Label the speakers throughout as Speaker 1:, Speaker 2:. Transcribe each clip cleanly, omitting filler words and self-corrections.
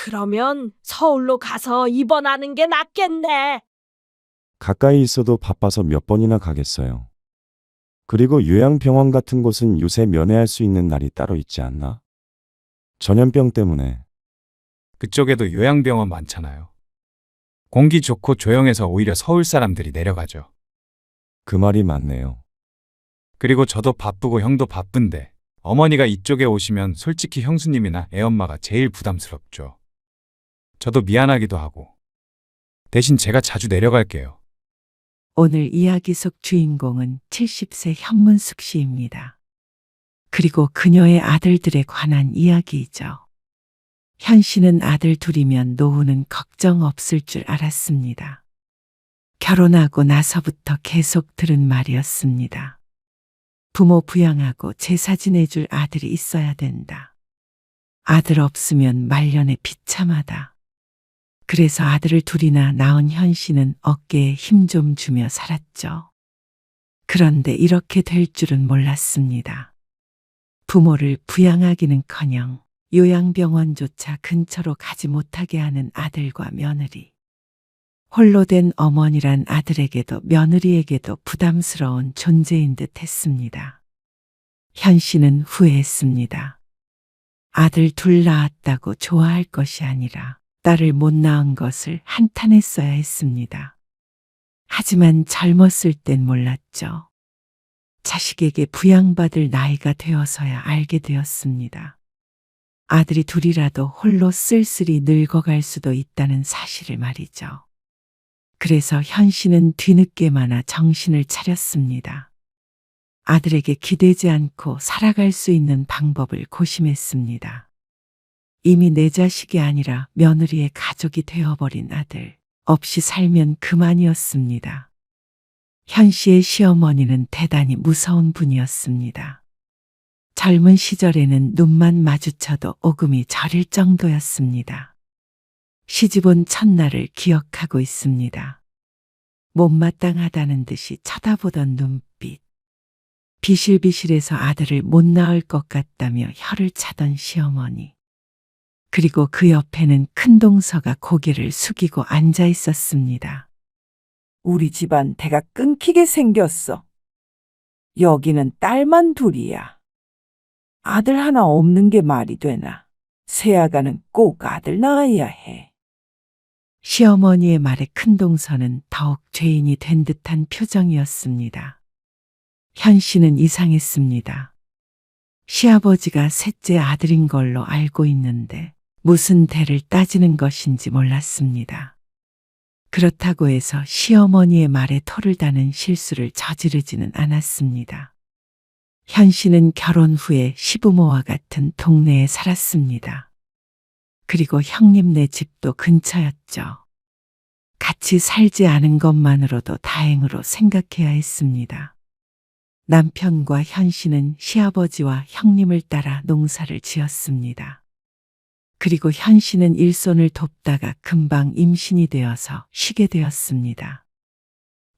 Speaker 1: 그러면 서울로 가서 입원하는 게 낫겠네.
Speaker 2: 가까이 있어도 바빠서 몇 번이나 가겠어요. 그리고 요양병원 같은 곳은 요새 면회할 수 있는 날이 따로 있지 않나? 전염병 때문에.
Speaker 3: 그쪽에도 요양병원 많잖아요. 공기 좋고 조용해서 오히려 서울 사람들이 내려가죠.
Speaker 2: 그 말이 맞네요.
Speaker 3: 그리고 저도 바쁘고 형도 바쁜데 어머니가 이쪽에 오시면 솔직히 형수님이나 애엄마가 제일 부담스럽죠. 저도 미안하기도 하고. 대신 제가 자주 내려갈게요.
Speaker 4: 오늘 이야기 속 주인공은 70세 현문숙 씨입니다. 그리고 그녀의 아들들에 관한 이야기이죠. 현 씨는 아들 둘이면 노후는 걱정 없을 줄 알았습니다. 결혼하고 나서부터 계속 들은 말이었습니다. 부모 부양하고 제사 지내줄 아들이 있어야 된다. 아들 없으면 말년에 비참하다. 그래서 아들을 둘이나 낳은 현 씨는 어깨에 힘 좀 주며 살았죠. 그런데 이렇게 될 줄은 몰랐습니다. 부모를 부양하기는커녕 요양병원조차 근처로 가지 못하게 하는 아들과 며느리. 홀로 된 어머니란 아들에게도 며느리에게도 부담스러운 존재인 듯 했습니다. 현 씨는 후회했습니다. 아들 둘 낳았다고 좋아할 것이 아니라 딸을 못 낳은 것을 한탄했어야 했습니다. 하지만 젊었을 땐 몰랐죠. 자식에게 부양받을 나이가 되어서야 알게 되었습니다. 아들이 둘이라도 홀로 쓸쓸히 늙어갈 수도 있다는 사실을 말이죠. 그래서 현 씨는 뒤늦게마나 정신을 차렸습니다. 아들에게 기대지 않고 살아갈 수 있는 방법을 고심했습니다. 이미 내 자식이 아니라 며느리의 가족이 되어버린 아들 없이 살면 그만이었습니다. 현 씨의 시어머니는 대단히 무서운 분이었습니다. 젊은 시절에는 눈만 마주쳐도 오금이 저릴 정도였습니다. 시집온 첫날을 기억하고 있습니다. 못마땅하다는 듯이 쳐다보던 눈빛. 비실비실해서 아들을 못 낳을 것 같다며 혀를 차던 시어머니. 그리고 그 옆에는 큰동서가 고개를 숙이고 앉아 있었습니다.
Speaker 5: 우리 집안 대가 끊기게 생겼어. 여기는 딸만 둘이야. 아들 하나 없는 게 말이 되나. 새아가는 꼭 아들 낳아야 해.
Speaker 4: 시어머니의 말에 큰동서는 더욱 죄인이 된 듯한 표정이었습니다. 현 씨는 이상했습니다. 시아버지가 셋째 아들인 걸로 알고 있는데 무슨 대를 따지는 것인지 몰랐습니다. 그렇다고 해서 시어머니의 말에 토를 다는 실수를 저지르지는 않았습니다. 현 씨는 결혼 후에 시부모와 같은 동네에 살았습니다. 그리고 형님네 집도 근처였죠. 같이 살지 않은 것만으로도 다행으로 생각해야 했습니다. 남편과 현 씨는 시아버지와 형님을 따라 농사를 지었습니다. 그리고 현 씨는 일손을 돕다가 금방 임신이 되어서 쉬게 되었습니다.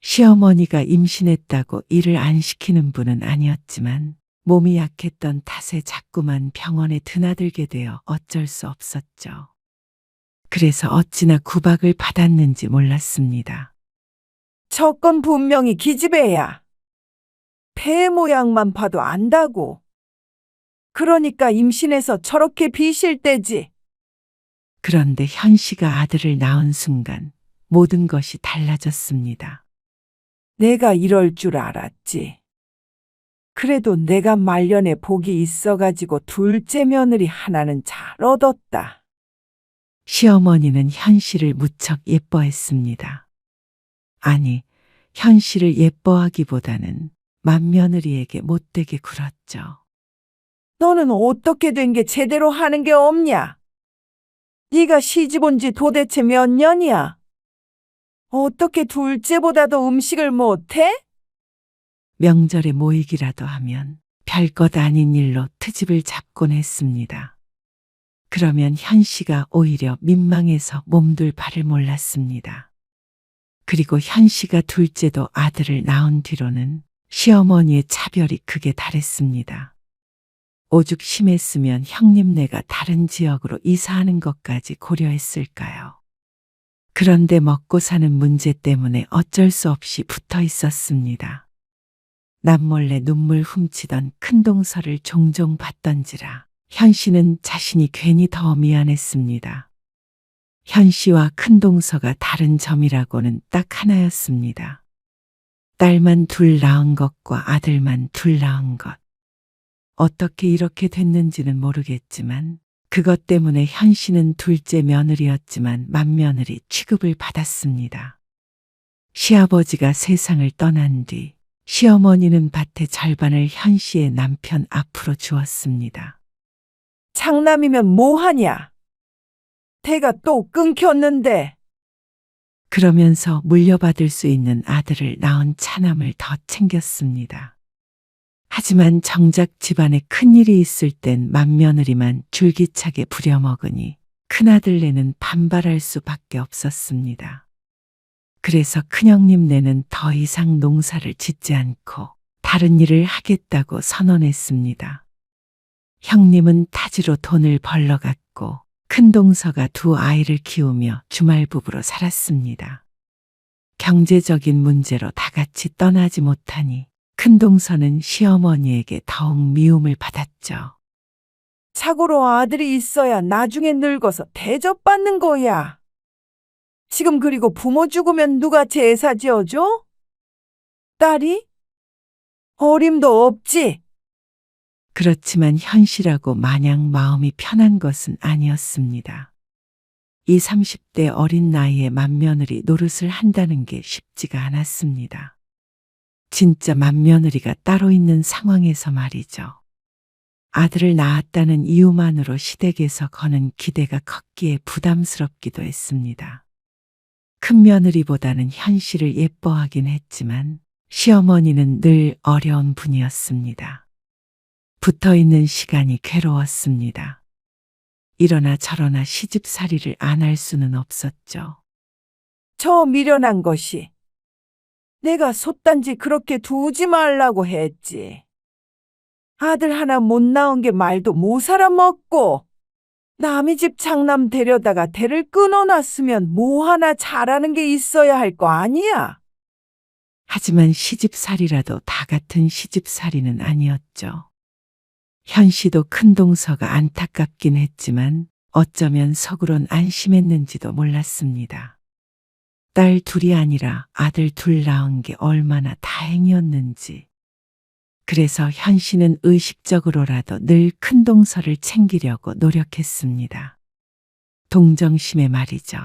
Speaker 4: 시어머니가 임신했다고 일을 안 시키는 분은 아니었지만 몸이 약했던 탓에 자꾸만 병원에 드나들게 되어 어쩔 수 없었죠. 그래서 어찌나 구박을 받았는지 몰랐습니다.
Speaker 5: 저건 분명히 기집애야. 폐 모양만 봐도 안다고. 그러니까 임신해서 저렇게 비실 때지.
Speaker 4: 그런데 현 씨가 아들을 낳은 순간 모든 것이 달라졌습니다.
Speaker 5: 내가 이럴 줄 알았지. 그래도 내가 말년에 복이 있어가지고 둘째 며느리 하나는 잘 얻었다.
Speaker 4: 시어머니는 현 씨를 무척 예뻐했습니다. 아니, 현 씨를 예뻐하기보다는 맏며느리에게 못되게 굴었죠.
Speaker 5: 너는 어떻게 된 게 제대로 하는 게 없냐? 네가 시집 온 지 도대체 몇 년이야? 어떻게 둘째보다도 음식을 못해?
Speaker 4: 명절에 모이기라도 하면 별것 아닌 일로 트집을 잡곤 했습니다. 그러면 현 씨가 오히려 민망해서 몸둘 바를 몰랐습니다. 그리고 현 씨가 둘째도 아들을 낳은 뒤로는 시어머니의 차별이 극에 달했습니다. 오죽 심했으면 형님네가 다른 지역으로 이사하는 것까지 고려했을까요? 그런데 먹고 사는 문제 때문에 어쩔 수 없이 붙어 있었습니다. 남몰래 눈물 훔치던 큰동서를 종종 봤던지라 현 씨는 자신이 괜히 더 미안했습니다. 현 씨와 큰동서가 다른 점이라고는 딱 하나였습니다. 딸만 둘 낳은 것과 아들만 둘 낳은 것. 어떻게 이렇게 됐는지는 모르겠지만 그것 때문에 현 씨는 둘째 며느리였지만 맏며느리 취급을 받았습니다. 시아버지가 세상을 떠난 뒤 시어머니는 밭의 절반을 현 씨의 남편 앞으로 주었습니다.
Speaker 5: 장남이면 뭐하냐? 대가 또 끊겼는데.
Speaker 4: 그러면서 물려받을 수 있는 아들을 낳은 차남을 더 챙겼습니다. 하지만 정작 집안에 큰일이 있을 땐 맏며느리만 줄기차게 부려먹으니 큰아들네는 반발할 수밖에 없었습니다. 그래서 큰형님네는 더 이상 농사를 짓지 않고 다른 일을 하겠다고 선언했습니다. 형님은 타지로 돈을 벌러 갔고 큰동서가 두 아이를 키우며 주말부부로 살았습니다. 경제적인 문제로 다 같이 떠나지 못하니 큰동서는 시어머니에게 더욱 미움을 받았죠.
Speaker 5: 자고로 아들이 있어야 나중에 늙어서 대접받는 거야. 지금 그리고 부모 죽으면 누가 제사 지어줘? 딸이? 어림도 없지.
Speaker 4: 그렇지만 현실하고 마냥 마음이 편한 것은 아니었습니다. 이 30대 어린 나이에 맏며느리 노릇을 한다는 게 쉽지가 않았습니다. 진짜 맏며느리가 따로 있는 상황에서 말이죠. 아들을 낳았다는 이유만으로 시댁에서 거는 기대가 컸기에 부담스럽기도 했습니다. 큰며느리보다는 현실을 예뻐하긴 했지만 시어머니는 늘 어려운 분이었습니다. 붙어있는 시간이 괴로웠습니다. 이러나 저러나 시집살이를 안 할 수는 없었죠.
Speaker 5: 저 미련한 것이. 내가 솥단지 그렇게 두지 말라고 했지. 아들 하나 못 낳은 게 말도 못 살아먹고 남의 집 장남 데려다가 대를 끊어놨으면 뭐 하나 잘하는 게 있어야 할 거 아니야.
Speaker 4: 하지만 시집살이라도 다 같은 시집살이는 아니었죠. 현 씨도 큰동서가 안타깝긴 했지만 어쩌면 속으론 안심했는지도 몰랐습니다. 딸 둘이 아니라 아들 둘 낳은 게 얼마나 다행이었는지. 그래서 현 씨는 의식적으로라도 늘 큰동서를 챙기려고 노력했습니다. 동정심에 말이죠.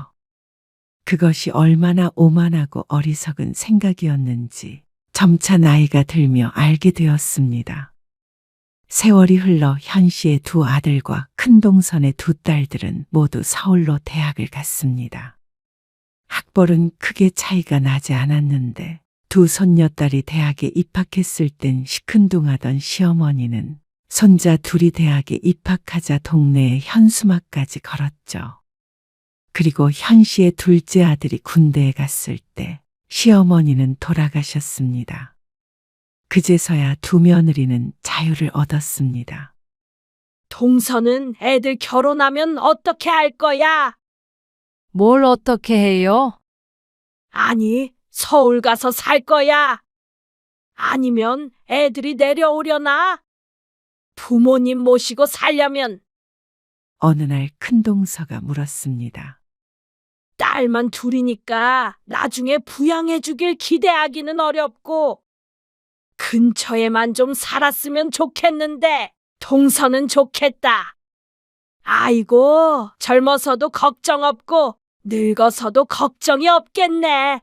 Speaker 4: 그것이 얼마나 오만하고 어리석은 생각이었는지 점차 나이가 들며 알게 되었습니다. 세월이 흘러 현 씨의 두 아들과 큰동선의 두 딸들은 모두 서울로 대학을 갔습니다. 학벌은 크게 차이가 나지 않았는데 두 손녀딸이 대학에 입학했을 땐 시큰둥하던 시어머니는 손자 둘이 대학에 입학하자 동네에 현수막까지 걸었죠. 그리고 현 씨의 둘째 아들이 군대에 갔을 때 시어머니는 돌아가셨습니다. 그제서야 두 며느리는 자유를 얻었습니다.
Speaker 1: 동서는 애들 결혼하면 어떻게 할 거야?
Speaker 6: 뭘 어떻게 해요?
Speaker 1: 아니, 서울 가서 살 거야? 아니면 애들이 내려오려나? 부모님 모시고 살려면
Speaker 4: 어느 날 큰동서가 물었습니다.
Speaker 1: 딸만 둘이니까 나중에 부양해 주길 기대하기는 어렵고 근처에만 좀 살았으면 좋겠는데 동서는 좋겠다. 아이고, 젊어서도 걱정 없고 늙어서도 걱정이 없겠네.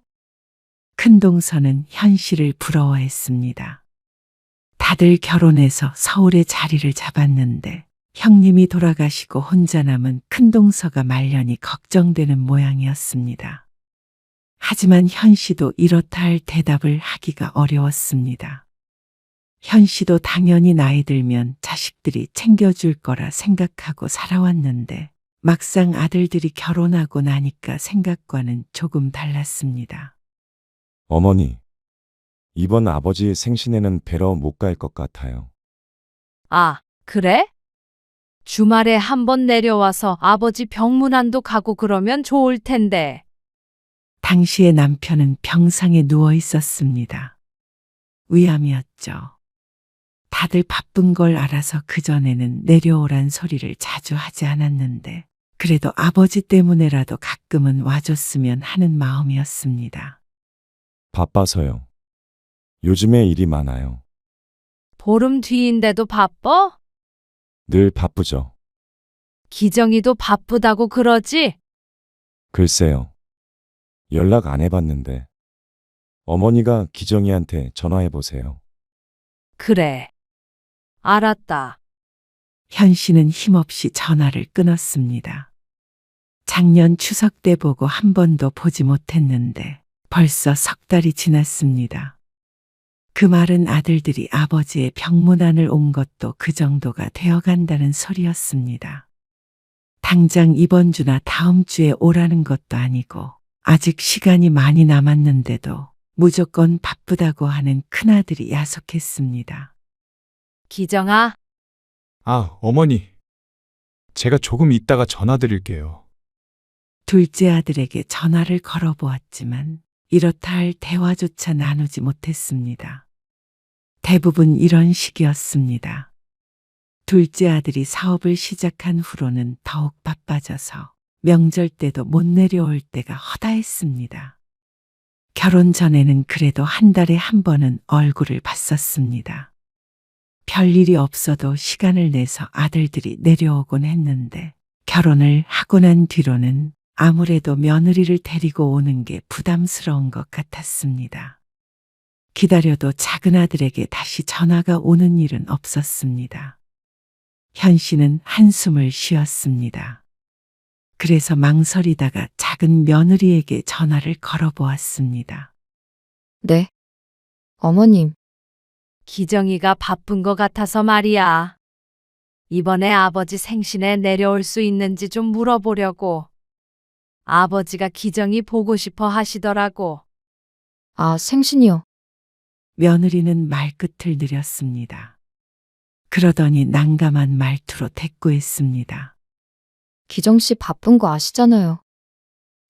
Speaker 4: 큰동서는 현 씨를 부러워했습니다. 다들 결혼해서 서울에 자리를 잡았는데 형님이 돌아가시고 혼자 남은 큰동서가 말년이 걱정되는 모양이었습니다. 하지만 현 씨도 이렇다 할 대답을 하기가 어려웠습니다. 현 씨도 당연히 나이 들면 자식들이 챙겨줄 거라 생각하고 살아왔는데 막상 아들들이 결혼하고 나니까 생각과는 조금 달랐습니다.
Speaker 2: 어머니, 이번 아버지 생신에는 뵈러 못 갈 것 같아요.
Speaker 6: 아, 그래? 주말에 한번 내려와서 아버지 병문안도 가고 그러면 좋을 텐데.
Speaker 4: 당시의 남편은 병상에 누워 있었습니다. 위암이었죠. 다들 바쁜 걸 알아서 그전에는 내려오란 소리를 자주 하지 않았는데, 그래도 아버지 때문에라도 가끔은 와줬으면 하는 마음이었습니다.
Speaker 2: 바빠서요. 요즘에 일이 많아요.
Speaker 6: 보름 뒤인데도 바빠?
Speaker 2: 늘 바쁘죠.
Speaker 6: 기정이도 바쁘다고 그러지?
Speaker 2: 글쎄요. 연락 안 해봤는데. 어머니가 기정이한테 전화해 보세요.
Speaker 6: 그래. 알았다.
Speaker 4: 현 씨는 힘없이 전화를 끊었습니다. 작년 추석 때 보고 한 번도 보지 못했는데 벌써 석 달이 지났습니다. 그 말은 아들들이 아버지의 병문안을 온 것도 그 정도가 되어 간다는 소리였습니다. 당장 이번 주나 다음 주에 오라는 것도 아니고 아직 시간이 많이 남았는데도 무조건 바쁘다고 하는 큰아들이 야속했습니다.
Speaker 6: 기정아,
Speaker 3: 아, 어머니. 제가 조금 있다가 전화 드릴게요.
Speaker 4: 둘째 아들에게 전화를 걸어보았지만 이렇다 할 대화조차 나누지 못했습니다. 대부분 이런 식이었습니다. 둘째 아들이 사업을 시작한 후로는 더욱 바빠져서 명절 때도 못 내려올 때가 허다했습니다. 결혼 전에는 그래도 한 달에 한 번은 얼굴을 봤었습니다. 별일이 없어도 시간을 내서 아들들이 내려오곤 했는데 결혼을 하고 난 뒤로는 아무래도 며느리를 데리고 오는 게 부담스러운 것 같았습니다. 기다려도 작은 아들에게 다시 전화가 오는 일은 없었습니다. 현 씨는 한숨을 쉬었습니다. 그래서 망설이다가 작은 며느리에게 전화를 걸어보았습니다.
Speaker 7: 네. 어머님,
Speaker 6: 기정이가 바쁜 것 같아서 말이야. 이번에 아버지 생신에 내려올 수 있는지 좀 물어보려고. 아버지가 기정이 보고 싶어 하시더라고.
Speaker 7: 아, 생신이요.
Speaker 4: 며느리는 말끝을 느렸습니다. 그러더니 난감한 말투로 대꾸했습니다.
Speaker 7: 기정 씨 바쁜 거 아시잖아요.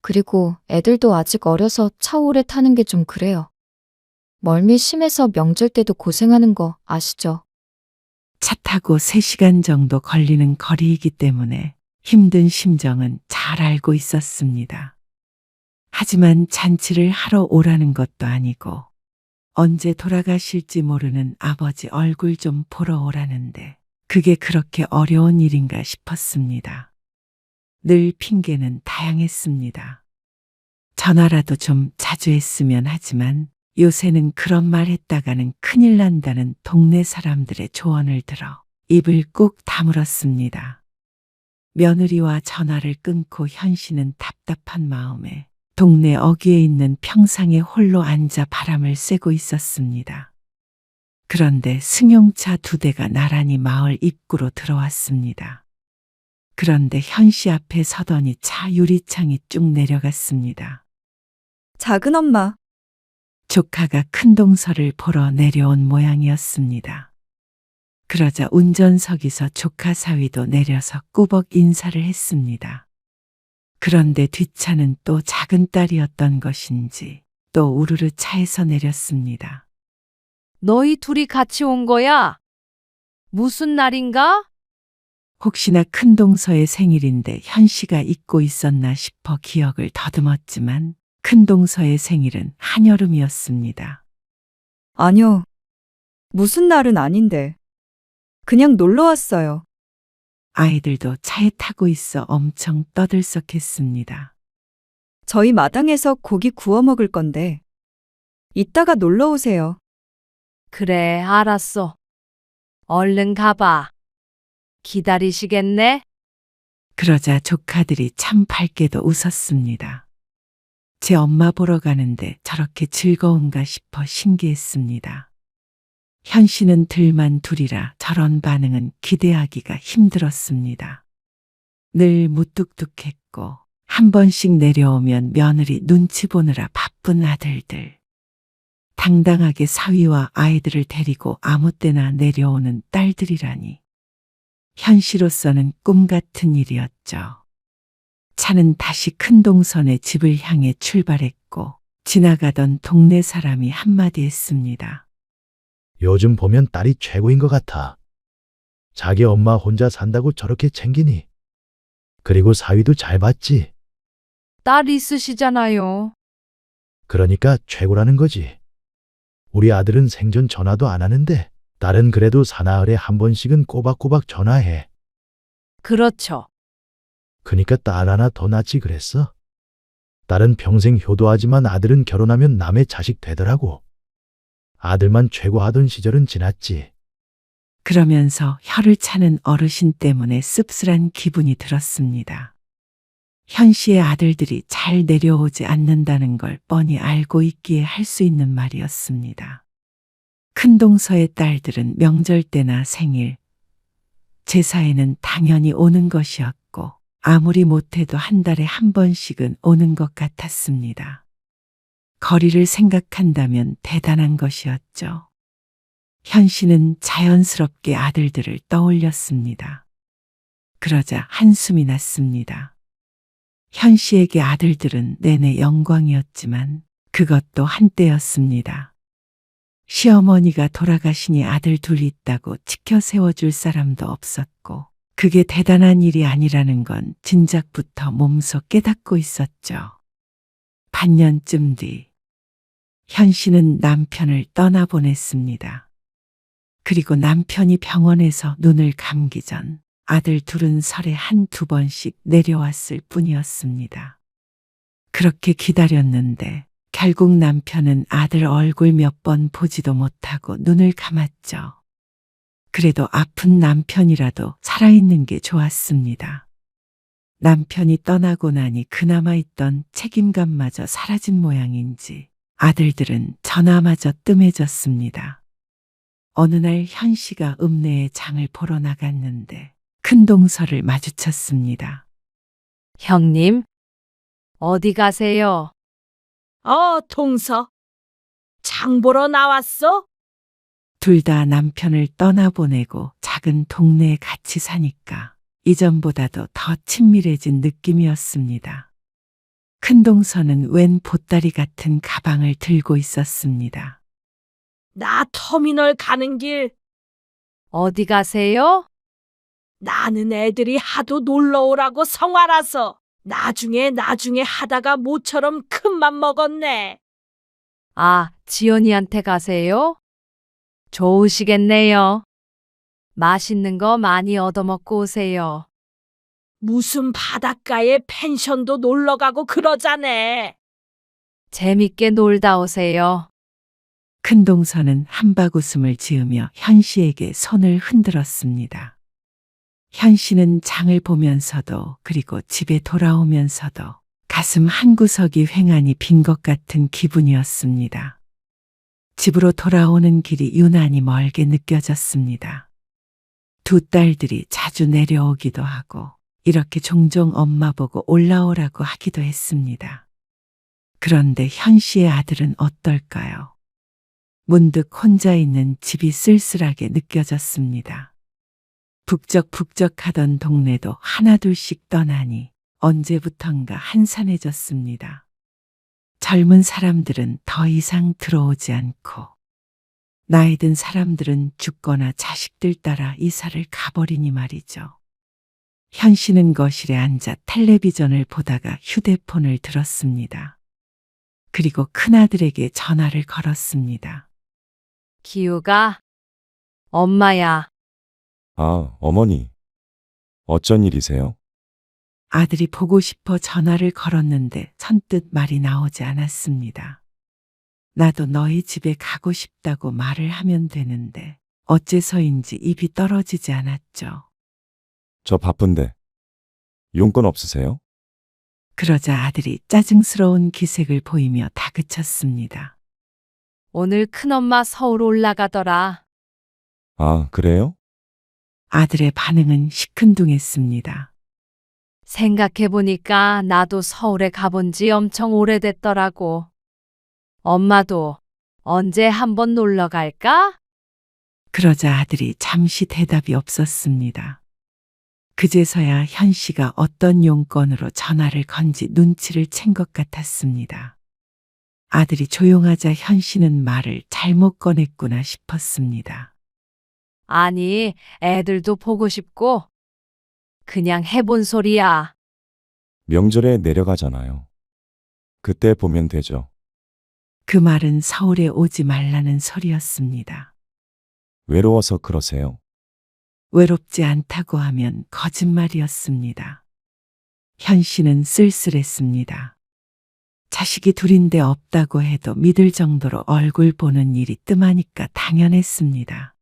Speaker 7: 그리고 애들도 아직 어려서 차 오래 타는 게 좀 그래요. 멀미 심해서 명절 때도 고생하는 거 아시죠?
Speaker 4: 차 타고 3시간 정도 걸리는 거리이기 때문에 힘든 심정은 잘 알고 있었습니다. 하지만 잔치를 하러 오라는 것도 아니고 언제 돌아가실지 모르는 아버지 얼굴 좀 보러 오라는데 그게 그렇게 어려운 일인가 싶었습니다. 늘 핑계는 다양했습니다. 전화라도 좀 자주 했으면 하지만 요새는 그런 말 했다가는 큰일 난다는 동네 사람들의 조언을 들어 입을 꾹 다물었습니다. 며느리와 전화를 끊고 현 씨는 답답한 마음에 동네 어귀에 있는 평상에 홀로 앉아 바람을 쐬고 있었습니다. 그런데 승용차 2대가 나란히 마을 입구로 들어왔습니다. 그런데 현 씨 앞에 서더니 차 유리창이 쭉 내려갔습니다.
Speaker 8: 작은 엄마,
Speaker 4: 조카가 큰 동서를 보러 내려온 모양이었습니다. 그러자 운전석에서 조카 사위도 내려서 꾸벅 인사를 했습니다. 그런데 뒷차는 또 작은 딸이었던 것인지 또 우르르 차에서 내렸습니다.
Speaker 6: 너희 둘이 같이 온 거야? 무슨 날인가?
Speaker 4: 혹시나 큰 동서의 생일인데 현 씨가 잊고 있었나 싶어 기억을 더듬었지만 큰 동서의 생일은 한여름이었습니다.
Speaker 8: 아니요. 무슨 날은 아닌데. 그냥 놀러 왔어요.
Speaker 4: 아이들도 차에 타고 있어 엄청 떠들썩했습니다.
Speaker 8: 저희 마당에서 고기 구워 먹을 건데. 이따가 놀러 오세요.
Speaker 6: 그래, 알았어. 얼른 가봐. 기다리시겠네?
Speaker 4: 그러자 조카들이 참 밝게도 웃었습니다. 제 엄마 보러 가는데 저렇게 즐거운가 싶어 신기했습니다. 현 씨는 들만 둘이라 저런 반응은 기대하기가 힘들었습니다. 늘 무뚝뚝했고 한 번씩 내려오면 며느리 눈치 보느라 바쁜 아들들. 당당하게 사위와 아이들을 데리고 아무 때나 내려오는 딸들이라니. 현 씨로서는 꿈 같은 일이었죠. 차는 다시 큰 동선의 집을 향해 출발했고 지나가던 동네 사람이 한마디 했습니다.
Speaker 9: 요즘 보면 딸이 최고인 것 같아. 자기 엄마 혼자 산다고 저렇게 챙기니. 그리고 사위도 잘 봤지.
Speaker 6: 딸 있으시잖아요.
Speaker 9: 그러니까 최고라는 거지. 우리 아들은 생전 전화도 안 하는데 딸은 그래도 사나흘에 한 번씩은 꼬박꼬박 전화해.
Speaker 6: 그렇죠.
Speaker 9: 그니까 딸 하나 더 낳지 그랬어. 딸은 평생 효도하지만 아들은 결혼하면 남의 자식 되더라고. 아들만 최고하던 시절은 지났지.
Speaker 4: 그러면서 혀를 차는 어르신 때문에 씁쓸한 기분이 들었습니다. 현 씨의 아들들이 잘 내려오지 않는다는 걸 뻔히 알고 있기에 할 수 있는 말이었습니다. 큰 동서의 딸들은 명절 때나 생일, 제사에는 당연히 오는 것이었고 아무리 못해도 한 달에 한 번씩은 오는 것 같았습니다. 거리를 생각한다면 대단한 것이었죠. 현 씨는 자연스럽게 아들들을 떠올렸습니다. 그러자 한숨이 났습니다. 현 씨에게 아들들은 내내 영광이었지만 그것도 한때였습니다. 시어머니가 돌아가시니 아들 둘 있다고 지켜 세워줄 사람도 없었고 그게 대단한 일이 아니라는 건 진작부터 몸소 깨닫고 있었죠. 반년쯤 뒤 현 씨는 남편을 떠나보냈습니다. 그리고 남편이 병원에서 눈을 감기 전 아들 둘은 설에 한두 번씩 내려왔을 뿐이었습니다. 그렇게 기다렸는데 결국 남편은 아들 얼굴 몇 번 보지도 못하고 눈을 감았죠. 그래도 아픈 남편이라도 살아있는 게 좋았습니다. 남편이 떠나고 나니 그나마 있던 책임감마저 사라진 모양인지 아들들은 전화마저 뜸해졌습니다. 어느 날 현 씨가 읍내에 장을 보러 나갔는데 큰 동서를 마주쳤습니다.
Speaker 6: 형님, 어디 가세요?
Speaker 1: 동서. 장 보러 나왔어?
Speaker 4: 둘 다 남편을 떠나보내고 작은 동네에 같이 사니까 이전보다도 더 친밀해진 느낌이었습니다. 큰 동서는 웬 보따리 같은 가방을 들고 있었습니다.
Speaker 1: 나 터미널 가는 길.
Speaker 6: 어디 가세요?
Speaker 1: 나는 애들이 하도 놀러 오라고 성화라서 나중에 하다가 모처럼 큰맘 먹었네.
Speaker 6: 아, 지연이한테 가세요? 좋으시겠네요. 맛있는 거 많이 얻어먹고 오세요.
Speaker 1: 무슨 바닷가에 펜션도 놀러 가고 그러자네.
Speaker 6: 재밌게 놀다 오세요.
Speaker 4: 큰 동서는 한박웃음을 지으며 현 씨에게 손을 흔들었습니다. 현 씨는 장을 보면서도 그리고 집에 돌아오면서도 가슴 한구석이 휑하니 빈 것 같은 기분이었습니다. 집으로 돌아오는 길이 유난히 멀게 느껴졌습니다. 두 딸들이 자주 내려오기도 하고 이렇게 종종 엄마 보고 올라오라고 하기도 했습니다. 그런데 현 씨의 아들은 어떨까요? 문득 혼자 있는 집이 쓸쓸하게 느껴졌습니다. 북적북적하던 동네도 하나둘씩 떠나니 언제부턴가 한산해졌습니다. 젊은 사람들은 더 이상 들어오지 않고 나이 든 사람들은 죽거나 자식들 따라 이사를 가버리니 말이죠. 현 씨는 거실에 앉아 텔레비전을 보다가 휴대폰을 들었습니다. 그리고 큰아들에게 전화를 걸었습니다.
Speaker 6: 기우가, 엄마야.
Speaker 2: 아, 어머니. 어쩐 일이세요?
Speaker 4: 아들이 보고 싶어 전화를 걸었는데 선뜻 말이 나오지 않았습니다. 나도 너희 집에 가고 싶다고 말을 하면 되는데 어째서인지 입이 떨어지지 않았죠.
Speaker 2: 저 바쁜데. 용건 없으세요?
Speaker 4: 그러자 아들이 짜증스러운 기색을 보이며 다그쳤습니다.
Speaker 6: 오늘 큰엄마 서울 올라가더라.
Speaker 2: 아, 그래요?
Speaker 4: 아들의 반응은 시큰둥했습니다.
Speaker 6: 생각해보니까 나도 서울에 가본 지 엄청 오래됐더라고. 엄마도 언제 한번 놀러 갈까?
Speaker 4: 그러자 아들이 잠시 대답이 없었습니다. 그제서야 현 씨가 어떤 용건으로 전화를 건지 눈치를 챈 것 같았습니다. 아들이 조용하자 현 씨는 말을 잘못 꺼냈구나 싶었습니다.
Speaker 6: 아니, 애들도 보고 싶고 그냥 해본 소리야.
Speaker 2: 명절에 내려가잖아요. 그때 보면 되죠.
Speaker 4: 그 말은 서울에 오지 말라는 소리였습니다.
Speaker 2: 외로워서 그러세요.
Speaker 4: 외롭지 않다고 하면 거짓말이었습니다. 현 씨는 쓸쓸했습니다. 자식이 둘인데 없다고 해도 믿을 정도로 얼굴 보는 일이 뜸하니까 당연했습니다.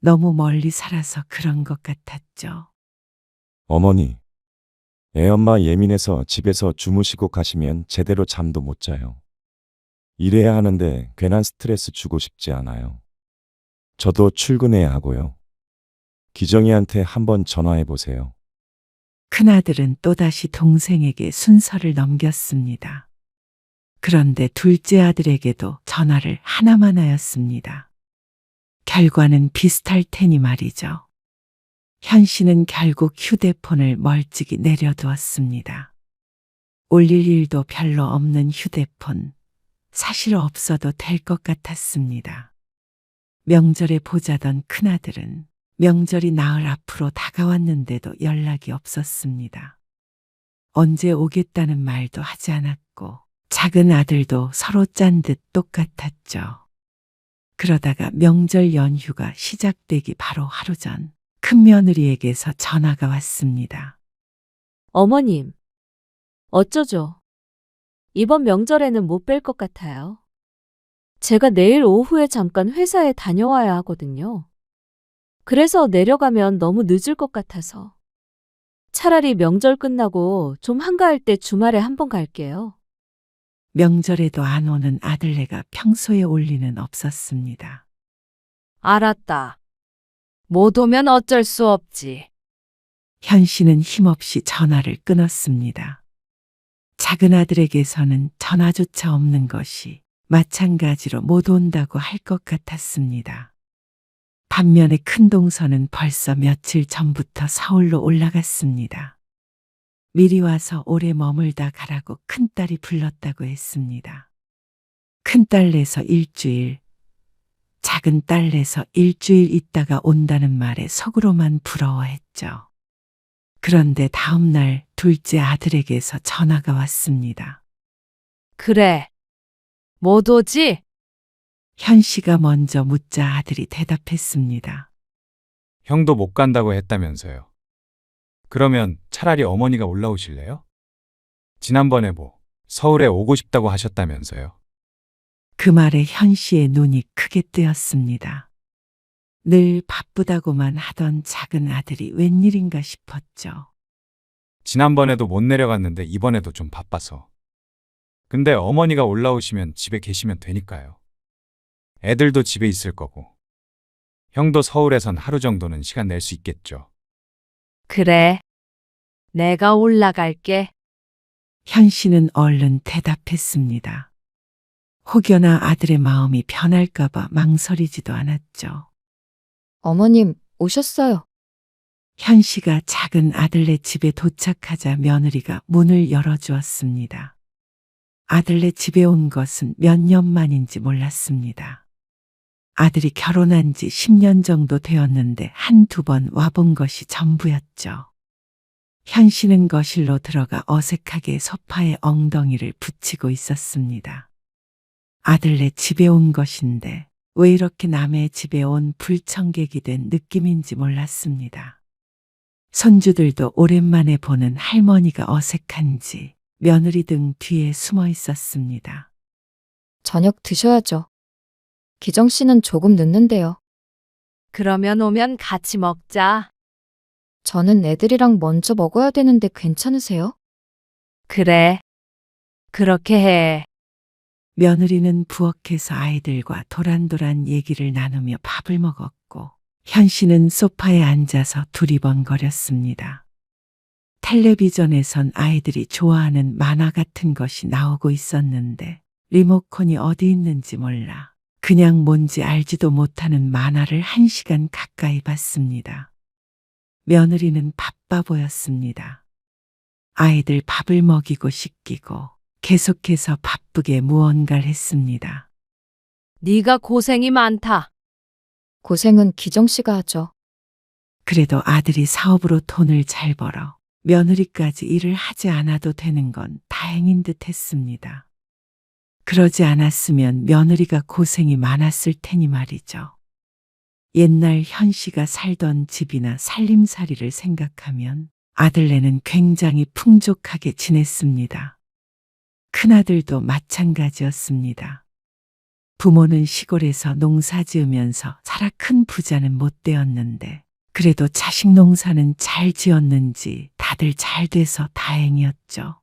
Speaker 4: 너무 멀리 살아서 그런 것 같았죠.
Speaker 2: 어머니, 애엄마 예민해서 집에서 주무시고 가시면 제대로 잠도 못 자요. 일해야 하는데 괜한 스트레스 주고 싶지 않아요. 저도 출근해야 하고요. 기정이한테 한번 전화해 보세요.
Speaker 4: 큰아들은 또다시 동생에게 순서를 넘겼습니다. 그런데 둘째 아들에게도 전화를 하나만 하였습니다. 결과는 비슷할 테니 말이죠. 현 씨는 결국 휴대폰을 멀찍이 내려두었습니다. 올릴 일도 별로 없는 휴대폰, 사실 없어도 될 것 같았습니다. 명절에 보자던 큰아들은 명절이 나흘 앞으로 다가왔는데도 연락이 없었습니다. 언제 오겠다는 말도 하지 않았고 작은 아들도 서로 짠 듯 똑같았죠. 그러다가 명절 연휴가 시작되기 바로 하루 전 큰며느리에게서 전화가 왔습니다.
Speaker 10: 어머님, 어쩌죠? 이번 명절에는 못 뵐 것 같아요. 제가 내일 오후에 잠깐 회사에 다녀와야 하거든요. 그래서 내려가면 너무 늦을 것 같아서. 차라리 명절 끝나고 좀 한가할 때 주말에 한번 갈게요.
Speaker 4: 명절에도 안 오는 아들네가 평소에 올 리는 없었습니다.
Speaker 6: 알았다. 못 오면 어쩔 수 없지.
Speaker 4: 현 씨는 힘없이 전화를 끊었습니다. 작은 아들에게서는 전화조차 없는 것이 마찬가지로 못 온다고 할 것 같았습니다. 반면에 큰동서는 벌써 며칠 전부터 서울로 올라갔습니다. 미리 와서 오래 머물다 가라고 큰딸이 불렀다고 했습니다. 큰딸네서 일주일, 작은 딸네서 일주일 있다가 온다는 말에 속으로만 부러워했죠. 그런데 다음 날 둘째 아들에게서 전화가 왔습니다.
Speaker 6: 그래. 못 오지?
Speaker 4: 현 씨가 먼저 묻자 아들이 대답했습니다.
Speaker 3: 형도 못 간다고 했다면서요. 그러면 차라리 어머니가 올라오실래요? 지난번에 서울에 오고 싶다고 하셨다면서요.
Speaker 4: 그 말에 현 씨의 눈이 크게 뜨였습니다. 늘 바쁘다고만 하던 작은 아들이 웬일인가 싶었죠.
Speaker 3: 지난번에도 못 내려갔는데 이번에도 좀 바빠서. 근데 어머니가 올라오시면 집에 계시면 되니까요. 애들도 집에 있을 거고. 형도 서울에선 하루 정도는 시간 낼 수 있겠죠.
Speaker 6: 그래. 내가 올라갈게.
Speaker 4: 현 씨는 얼른 대답했습니다. 혹여나 아들의 마음이 변할까봐 망설이지도 않았죠.
Speaker 7: 어머님, 오셨어요.
Speaker 4: 현 씨가 작은 아들네 집에 도착하자 며느리가 문을 열어주었습니다. 아들네 집에 온 것은 몇 년 만인지 몰랐습니다. 아들이 결혼한 지 10년 정도 되었는데 한두 번 와본 것이 전부였죠. 현 씨는 거실로 들어가 어색하게 소파에 엉덩이를 붙이고 있었습니다. 아들네 집에 온 것인데 왜 이렇게 남의 집에 온 불청객이 된 느낌인지 몰랐습니다. 손주들도 오랜만에 보는 할머니가 어색한지 며느리 등 뒤에 숨어 있었습니다.
Speaker 7: 저녁 드셔야죠. 기정 씨는 조금 늦는데요.
Speaker 6: 그러면 오면 같이 먹자.
Speaker 7: 저는 애들이랑 먼저 먹어야 되는데 괜찮으세요?
Speaker 6: 그래. 그렇게 해.
Speaker 4: 며느리는 부엌에서 아이들과 도란도란 얘기를 나누며 밥을 먹었고 현 씨는 소파에 앉아서 두리번거렸습니다. 텔레비전에선 아이들이 좋아하는 만화 같은 것이 나오고 있었는데 리모컨이 어디 있는지 몰라 그냥 뭔지 알지도 못하는 만화를 1시간 가까이 봤습니다. 며느리는 바빠 보였습니다. 아이들 밥을 먹이고 씻기고 계속해서 바쁘게 무언가를 했습니다.
Speaker 6: 네가 고생이 많다.
Speaker 7: 고생은 기정 씨가 하죠.
Speaker 4: 그래도 아들이 사업으로 돈을 잘 벌어 며느리까지 일을 하지 않아도 되는 건 다행인 듯 했습니다. 그러지 않았으면 며느리가 고생이 많았을 테니 말이죠. 옛날 현 씨가 살던 집이나 살림살이를 생각하면 아들네는 굉장히 풍족하게 지냈습니다. 큰아들도 마찬가지였습니다. 부모는 시골에서 농사 지으면서 살아 큰 부자는 못 되었는데 그래도 자식 농사는 잘 지었는지 다들 잘 돼서 다행이었죠.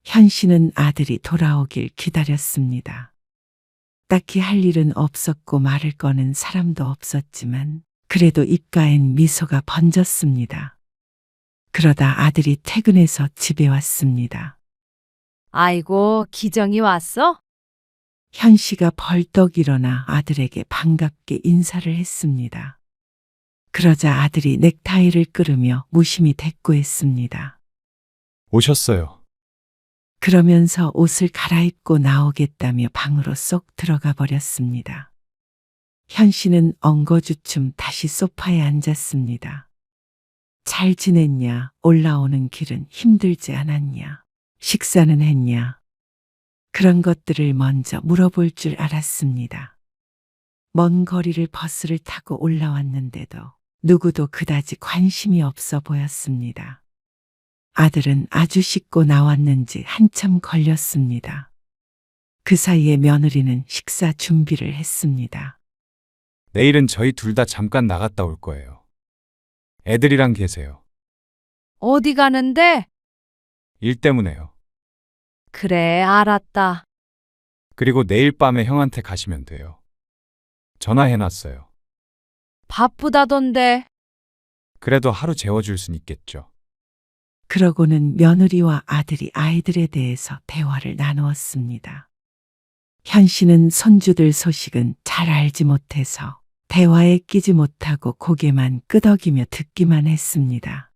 Speaker 4: 현 씨는 아들이 돌아오길 기다렸습니다. 딱히 할 일은 없었고 말을 거는 사람도 없었지만 그래도 입가엔 미소가 번졌습니다. 그러다 아들이 퇴근해서 집에 왔습니다.
Speaker 6: 아이고, 기정이 왔어?
Speaker 4: 현 씨가 벌떡 일어나 아들에게 반갑게 인사를 했습니다. 그러자 아들이 넥타이를 끌으며 무심히 대꾸했습니다.
Speaker 3: 오셨어요.
Speaker 4: 그러면서 옷을 갈아입고 나오겠다며 방으로 쏙 들어가 버렸습니다. 현 씨는 엉거주춤 다시 소파에 앉았습니다. 잘 지냈냐? 올라오는 길은 힘들지 않았냐? 식사는 했냐? 그런 것들을 먼저 물어볼 줄 알았습니다. 먼 거리를 버스를 타고 올라왔는데도 누구도 그다지 관심이 없어 보였습니다. 아들은 아주 씻고 나왔는지 한참 걸렸습니다. 그 사이에 며느리는 식사 준비를 했습니다.
Speaker 3: 내일은 저희 둘 다 잠깐 나갔다 올 거예요. 애들이랑 계세요.
Speaker 6: 어디 가는데?
Speaker 3: 일 때문에요.
Speaker 6: 그래, 알았다.
Speaker 3: 그리고 내일 밤에 형한테 가시면 돼요. 전화해놨어요.
Speaker 6: 바쁘다던데.
Speaker 3: 그래도 하루 재워줄 순 있겠죠.
Speaker 4: 그러고는 며느리와 아들이 아이들에 대해서 대화를 나누었습니다. 현 씨는 손주들 소식은 잘 알지 못해서 대화에 끼지 못하고 고개만 끄덕이며 듣기만 했습니다.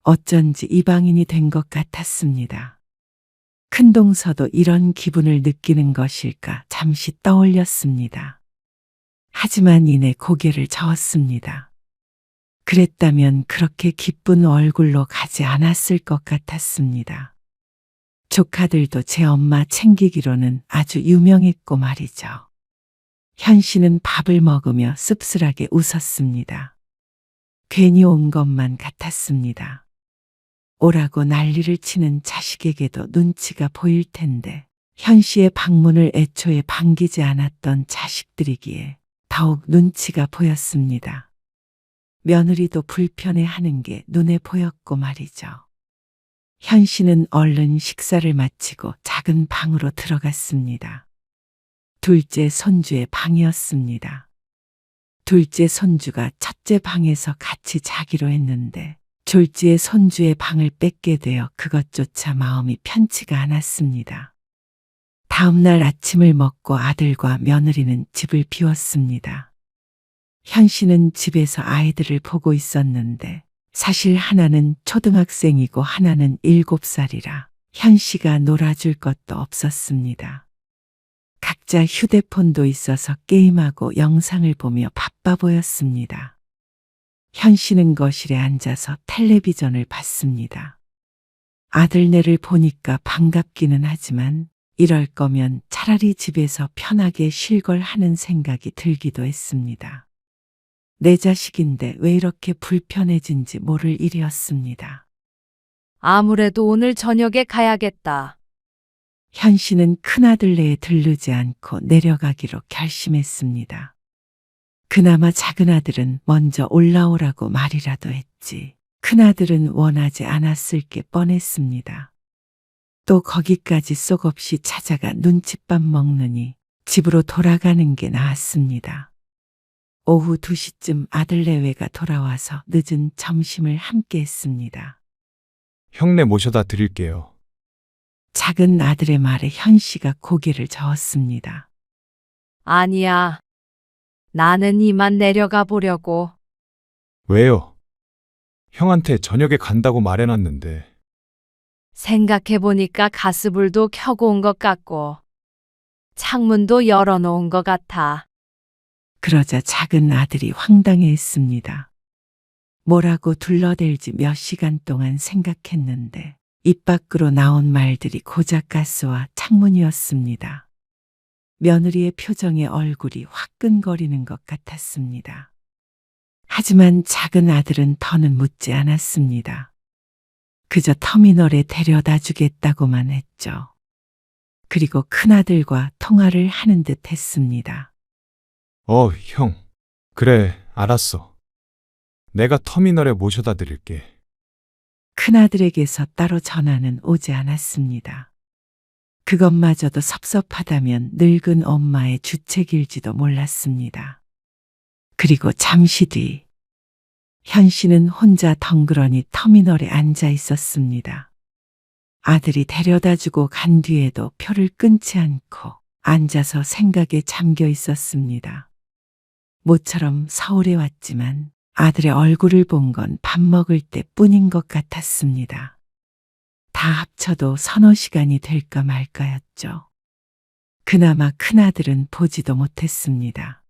Speaker 4: 어쩐지 이방인이 된 것 같았습니다. 큰동서도 이런 기분을 느끼는 것일까 잠시 떠올렸습니다. 하지만 이내 고개를 저었습니다. 그랬다면 그렇게 기쁜 얼굴로 가지 않았을 것 같았습니다. 조카들도 제 엄마 챙기기로는 아주 유명했고 말이죠. 현 씨는 밥을 먹으며 씁쓸하게 웃었습니다. 괜히 온 것만 같았습니다. 오라고 난리를 치는 자식에게도 눈치가 보일 텐데 현 씨의 방문을 애초에 반기지 않았던 자식들이기에 더욱 눈치가 보였습니다. 며느리도 불편해하는 게 눈에 보였고 말이죠. 현 씨는 얼른 식사를 마치고 작은 방으로 들어갔습니다. 둘째 손주의 방이었습니다. 둘째 손주가 첫째 방에서 같이 자기로 했는데 졸지에 손주의 방을 뺏게 되어 그것조차 마음이 편치가 않았습니다. 다음 날 아침을 먹고 아들과 며느리는 집을 비웠습니다. 현 씨는 집에서 아이들을 보고 있었는데 사실 하나는 초등학생이고 하나는 7살이라 현 씨가 놀아줄 것도 없었습니다. 각자 휴대폰도 있어서 게임하고 영상을 보며 바빠 보였습니다. 현 씨는 거실에 앉아서 텔레비전을 봤습니다. 아들네를 보니까 반갑기는 하지만 이럴 거면 차라리 집에서 편하게 쉴 걸 하는 생각이 들기도 했습니다. 내 자식인데 왜 이렇게 불편해진지 모를 일이었습니다.
Speaker 6: 아무래도 오늘 저녁에 가야겠다.
Speaker 4: 현 씨는 큰아들네에 들르지 않고 내려가기로 결심했습니다. 그나마 작은아들은 먼저 올라오라고 말이라도 했지. 큰아들은 원하지 않았을 게 뻔했습니다. 또 거기까지 쏙없이 찾아가 눈칫밥 먹느니 집으로 돌아가는 게 나았습니다. 오후 2시쯤 아들 내외가 돌아와서 늦은 점심을 함께 했습니다.
Speaker 3: 형네 모셔다 드릴게요.
Speaker 4: 작은 아들의 말에 현 씨가 고개를 저었습니다.
Speaker 6: 아니야. 나는 이만 내려가 보려고.
Speaker 3: 왜요? 형한테 저녁에 간다고 말해놨는데
Speaker 6: 생각해보니까 가스불도 켜고 온 것 같고, 창문도 열어놓은 것 같아.
Speaker 4: 그러자 작은 아들이 황당해했습니다. 뭐라고 둘러댈지 몇 시간 동안 생각했는데 입 밖으로 나온 말들이 고작 가스와 창문이었습니다. 며느리의 표정에 얼굴이 화끈거리는 것 같았습니다. 하지만 작은 아들은 더는 묻지 않았습니다. 그저 터미널에 데려다 주겠다고만 했죠. 그리고 큰아들과 통화를 하는 듯 했습니다.
Speaker 3: 형. 그래, 알았어. 내가 터미널에 모셔다 드릴게.
Speaker 4: 큰아들에게서 따로 전화는 오지 않았습니다. 그것마저도 섭섭하다면 늙은 엄마의 주책일지도 몰랐습니다. 그리고 잠시 뒤, 현 씨는 혼자 덩그러니 터미널에 앉아 있었습니다. 아들이 데려다 주고 간 뒤에도 표를 끊지 않고 앉아서 생각에 잠겨 있었습니다. 모처럼 서울에 왔지만 아들의 얼굴을 본 건 밥 먹을 때뿐인 것 같았습니다. 다 합쳐도 서너 시간이 될까 말까였죠. 그나마 큰아들은 보지도 못했습니다.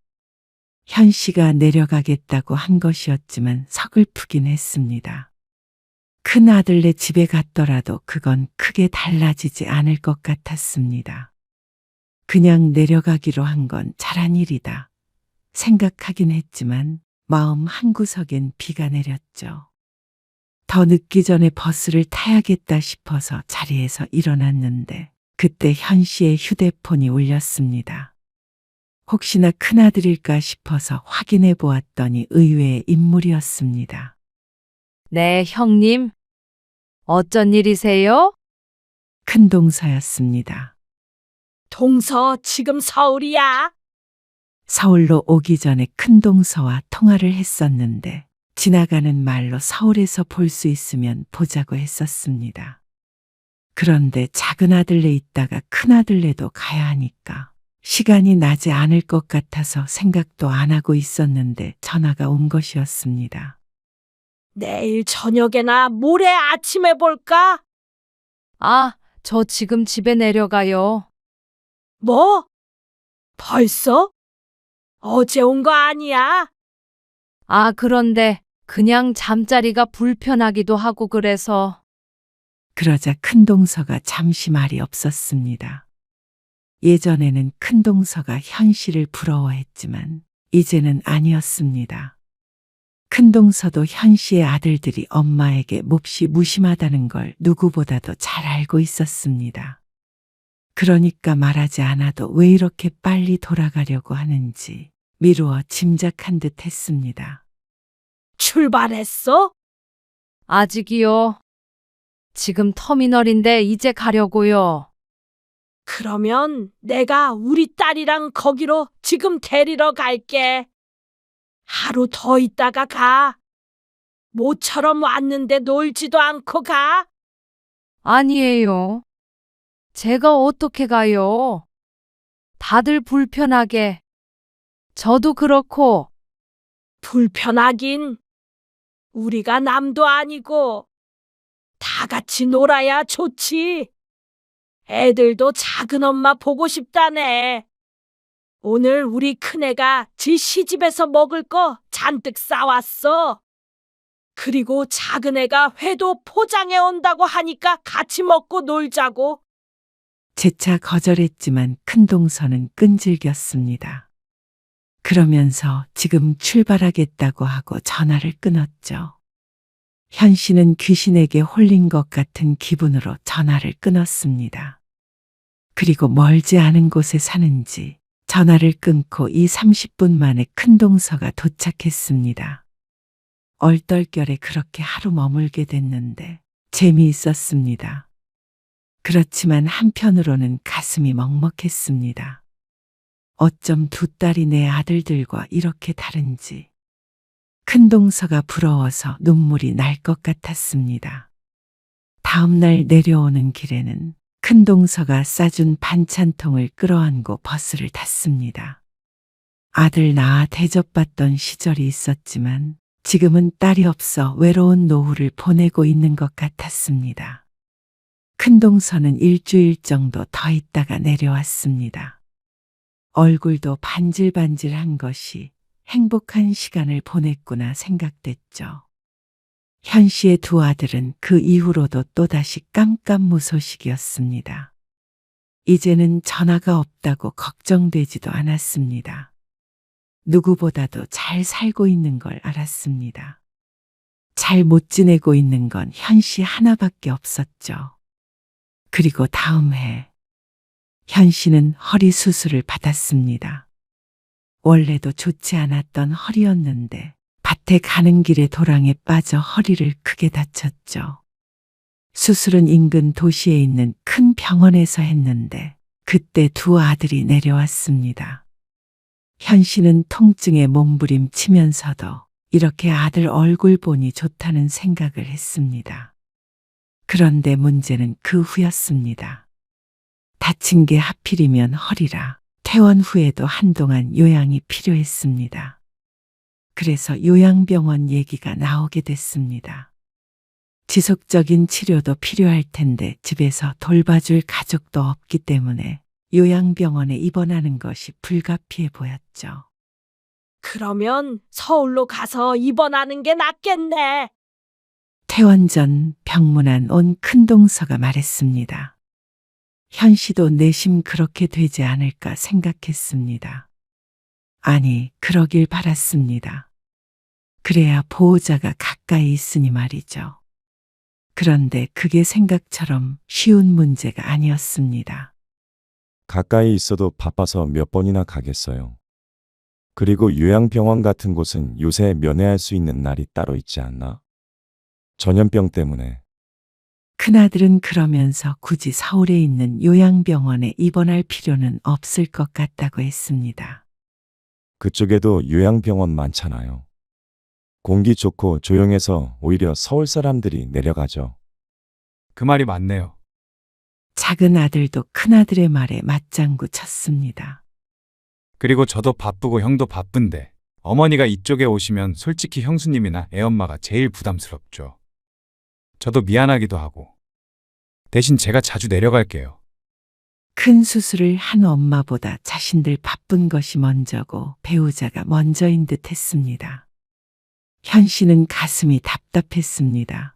Speaker 4: 현 씨가 내려가겠다고 한 것이었지만 서글프긴 했습니다. 큰아들네 집에 갔더라도 그건 크게 달라지지 않을 것 같았습니다. 그냥 내려가기로 한 건 잘한 일이다 생각하긴 했지만 마음 한구석엔 비가 내렸죠. 더 늦기 전에 버스를 타야겠다 싶어서 자리에서 일어났는데 그때 현 씨의 휴대폰이 울렸습니다. 혹시나 큰아들일까 싶어서 확인해 보았더니 의외의 인물이었습니다.
Speaker 6: 네, 형님. 어쩐 일이세요?
Speaker 4: 큰동서였습니다.
Speaker 1: 동서 지금 서울이야.
Speaker 4: 서울로 오기 전에 큰동서와 통화를 했었는데 지나가는 말로 서울에서 볼 수 있으면 보자고 했었습니다. 그런데 작은 아들네 있다가 큰 아들네도 가야 하니까 시간이 나지 않을 것 같아서 생각도 안 하고 있었는데 전화가 온 것이었습니다.
Speaker 1: 내일 저녁에나 모레 아침에 볼까?
Speaker 6: 아, 저 지금 집에 내려가요.
Speaker 1: 뭐? 벌써? 어제 온 거 아니야?
Speaker 6: 아, 그런데 그냥 잠자리가 불편하기도 하고 그래서.
Speaker 4: 그러자 큰동서가 잠시 말이 없었습니다. 예전에는 큰동서가 현 씨를 부러워했지만 이제는 아니었습니다. 큰동서도 현 씨의 아들들이 엄마에게 몹시 무심하다는 걸 누구보다도 잘 알고 있었습니다. 그러니까 말하지 않아도 왜 이렇게 빨리 돌아가려고 하는지 미루어 짐작한 듯 했습니다.
Speaker 1: 출발했어?
Speaker 6: 아직이요. 지금 터미널인데 이제 가려고요.
Speaker 1: 그러면 내가 우리 딸이랑 거기로 지금 데리러 갈게. 하루 더 있다가 가. 모처럼 왔는데 놀지도 않고 가.
Speaker 6: 아니에요. 제가 어떻게 가요? 다들 불편하게. 저도 그렇고.
Speaker 1: 불편하긴. 우리가 남도 아니고 다 같이 놀아야 좋지. 애들도 작은 엄마 보고 싶다네. 오늘 우리 큰애가 지 시집에서 먹을 거 잔뜩 싸왔어. 그리고 작은애가 회도 포장해 온다고 하니까 같이 먹고 놀자고.
Speaker 4: 재차 거절했지만 큰동서는 끈질겼습니다. 그러면서 지금 출발하겠다고 하고 전화를 끊었죠. 현 씨는 귀신에게 홀린 것 같은 기분으로 전화를 끊었습니다. 그리고 멀지 않은 곳에 사는지 전화를 끊고 30분 만에 큰동서가 도착했습니다. 얼떨결에 그렇게 하루 머물게 됐는데 재미있었습니다. 그렇지만 한편으로는 가슴이 먹먹했습니다. 어쩜 두 딸이 내 아들들과 이렇게 다른지. 큰동서가 부러워서 눈물이 날 것 같았습니다. 다음 날 내려오는 길에는 큰동서가 싸준 반찬통을 끌어안고 버스를 탔습니다. 아들 낳아 대접받던 시절이 있었지만 지금은 딸이 없어 외로운 노후를 보내고 있는 것 같았습니다. 큰동서는 일주일 정도 더 있다가 내려왔습니다. 얼굴도 반질반질한 것이 행복한 시간을 보냈구나 생각됐죠. 현 씨의 두 아들은 그 이후로도 또다시 깜깜무소식이었습니다. 이제는 전화가 없다고 걱정되지도 않았습니다. 누구보다도 잘 살고 있는 걸 알았습니다. 잘 못 지내고 있는 건 현 씨 하나밖에 없었죠. 그리고 다음 해, 현 씨는 허리 수술을 받았습니다. 원래도 좋지 않았던 허리였는데 밭에 가는 길에 도랑에 빠져 허리를 크게 다쳤죠. 수술은 인근 도시에 있는 큰 병원에서 했는데 그때 두 아들이 내려왔습니다. 현 씨는 통증에 몸부림치면서도 이렇게 아들 얼굴 보니 좋다는 생각을 했습니다. 그런데 문제는 그 후였습니다. 다친 게 하필이면 허리라 퇴원 후에도 한동안 요양이 필요했습니다. 그래서 요양병원 얘기가 나오게 됐습니다. 지속적인 치료도 필요할 텐데 집에서 돌봐줄 가족도 없기 때문에 요양병원에 입원하는 것이 불가피해 보였죠.
Speaker 1: 그러면 서울로 가서 입원하는 게 낫겠네.
Speaker 4: 퇴원 전 병문안 온 큰동서가 말했습니다. 현 씨도 내심 그렇게 되지 않을까 생각했습니다. 아니, 그러길 바랐습니다. 그래야 보호자가 가까이 있으니 말이죠. 그런데 그게 생각처럼 쉬운 문제가 아니었습니다.
Speaker 2: 가까이 있어도 바빠서 몇 번이나 가겠어요. 그리고 요양병원 같은 곳은 요새 면회할 수 있는 날이 따로 있지 않나? 전염병 때문에.
Speaker 4: 큰아들은 그러면서 굳이 서울에 있는 요양병원에 입원할 필요는 없을 것 같다고 했습니다.
Speaker 2: 그쪽에도 요양병원 많잖아요. 공기 좋고 조용해서 오히려 서울 사람들이 내려가죠.
Speaker 3: 그 말이 맞네요.
Speaker 4: 작은 아들도 큰아들의 말에 맞장구 쳤습니다.
Speaker 3: 그리고 저도 바쁘고 형도 바쁜데 어머니가 이쪽에 오시면 솔직히 형수님이나 애엄마가 제일 부담스럽죠. 저도 미안하기도 하고. 대신 제가 자주 내려갈게요.
Speaker 4: 큰 수술을 한 엄마보다 자신들 바쁜 것이 먼저고 배우자가 먼저인 듯 했습니다. 현 씨는 가슴이 답답했습니다.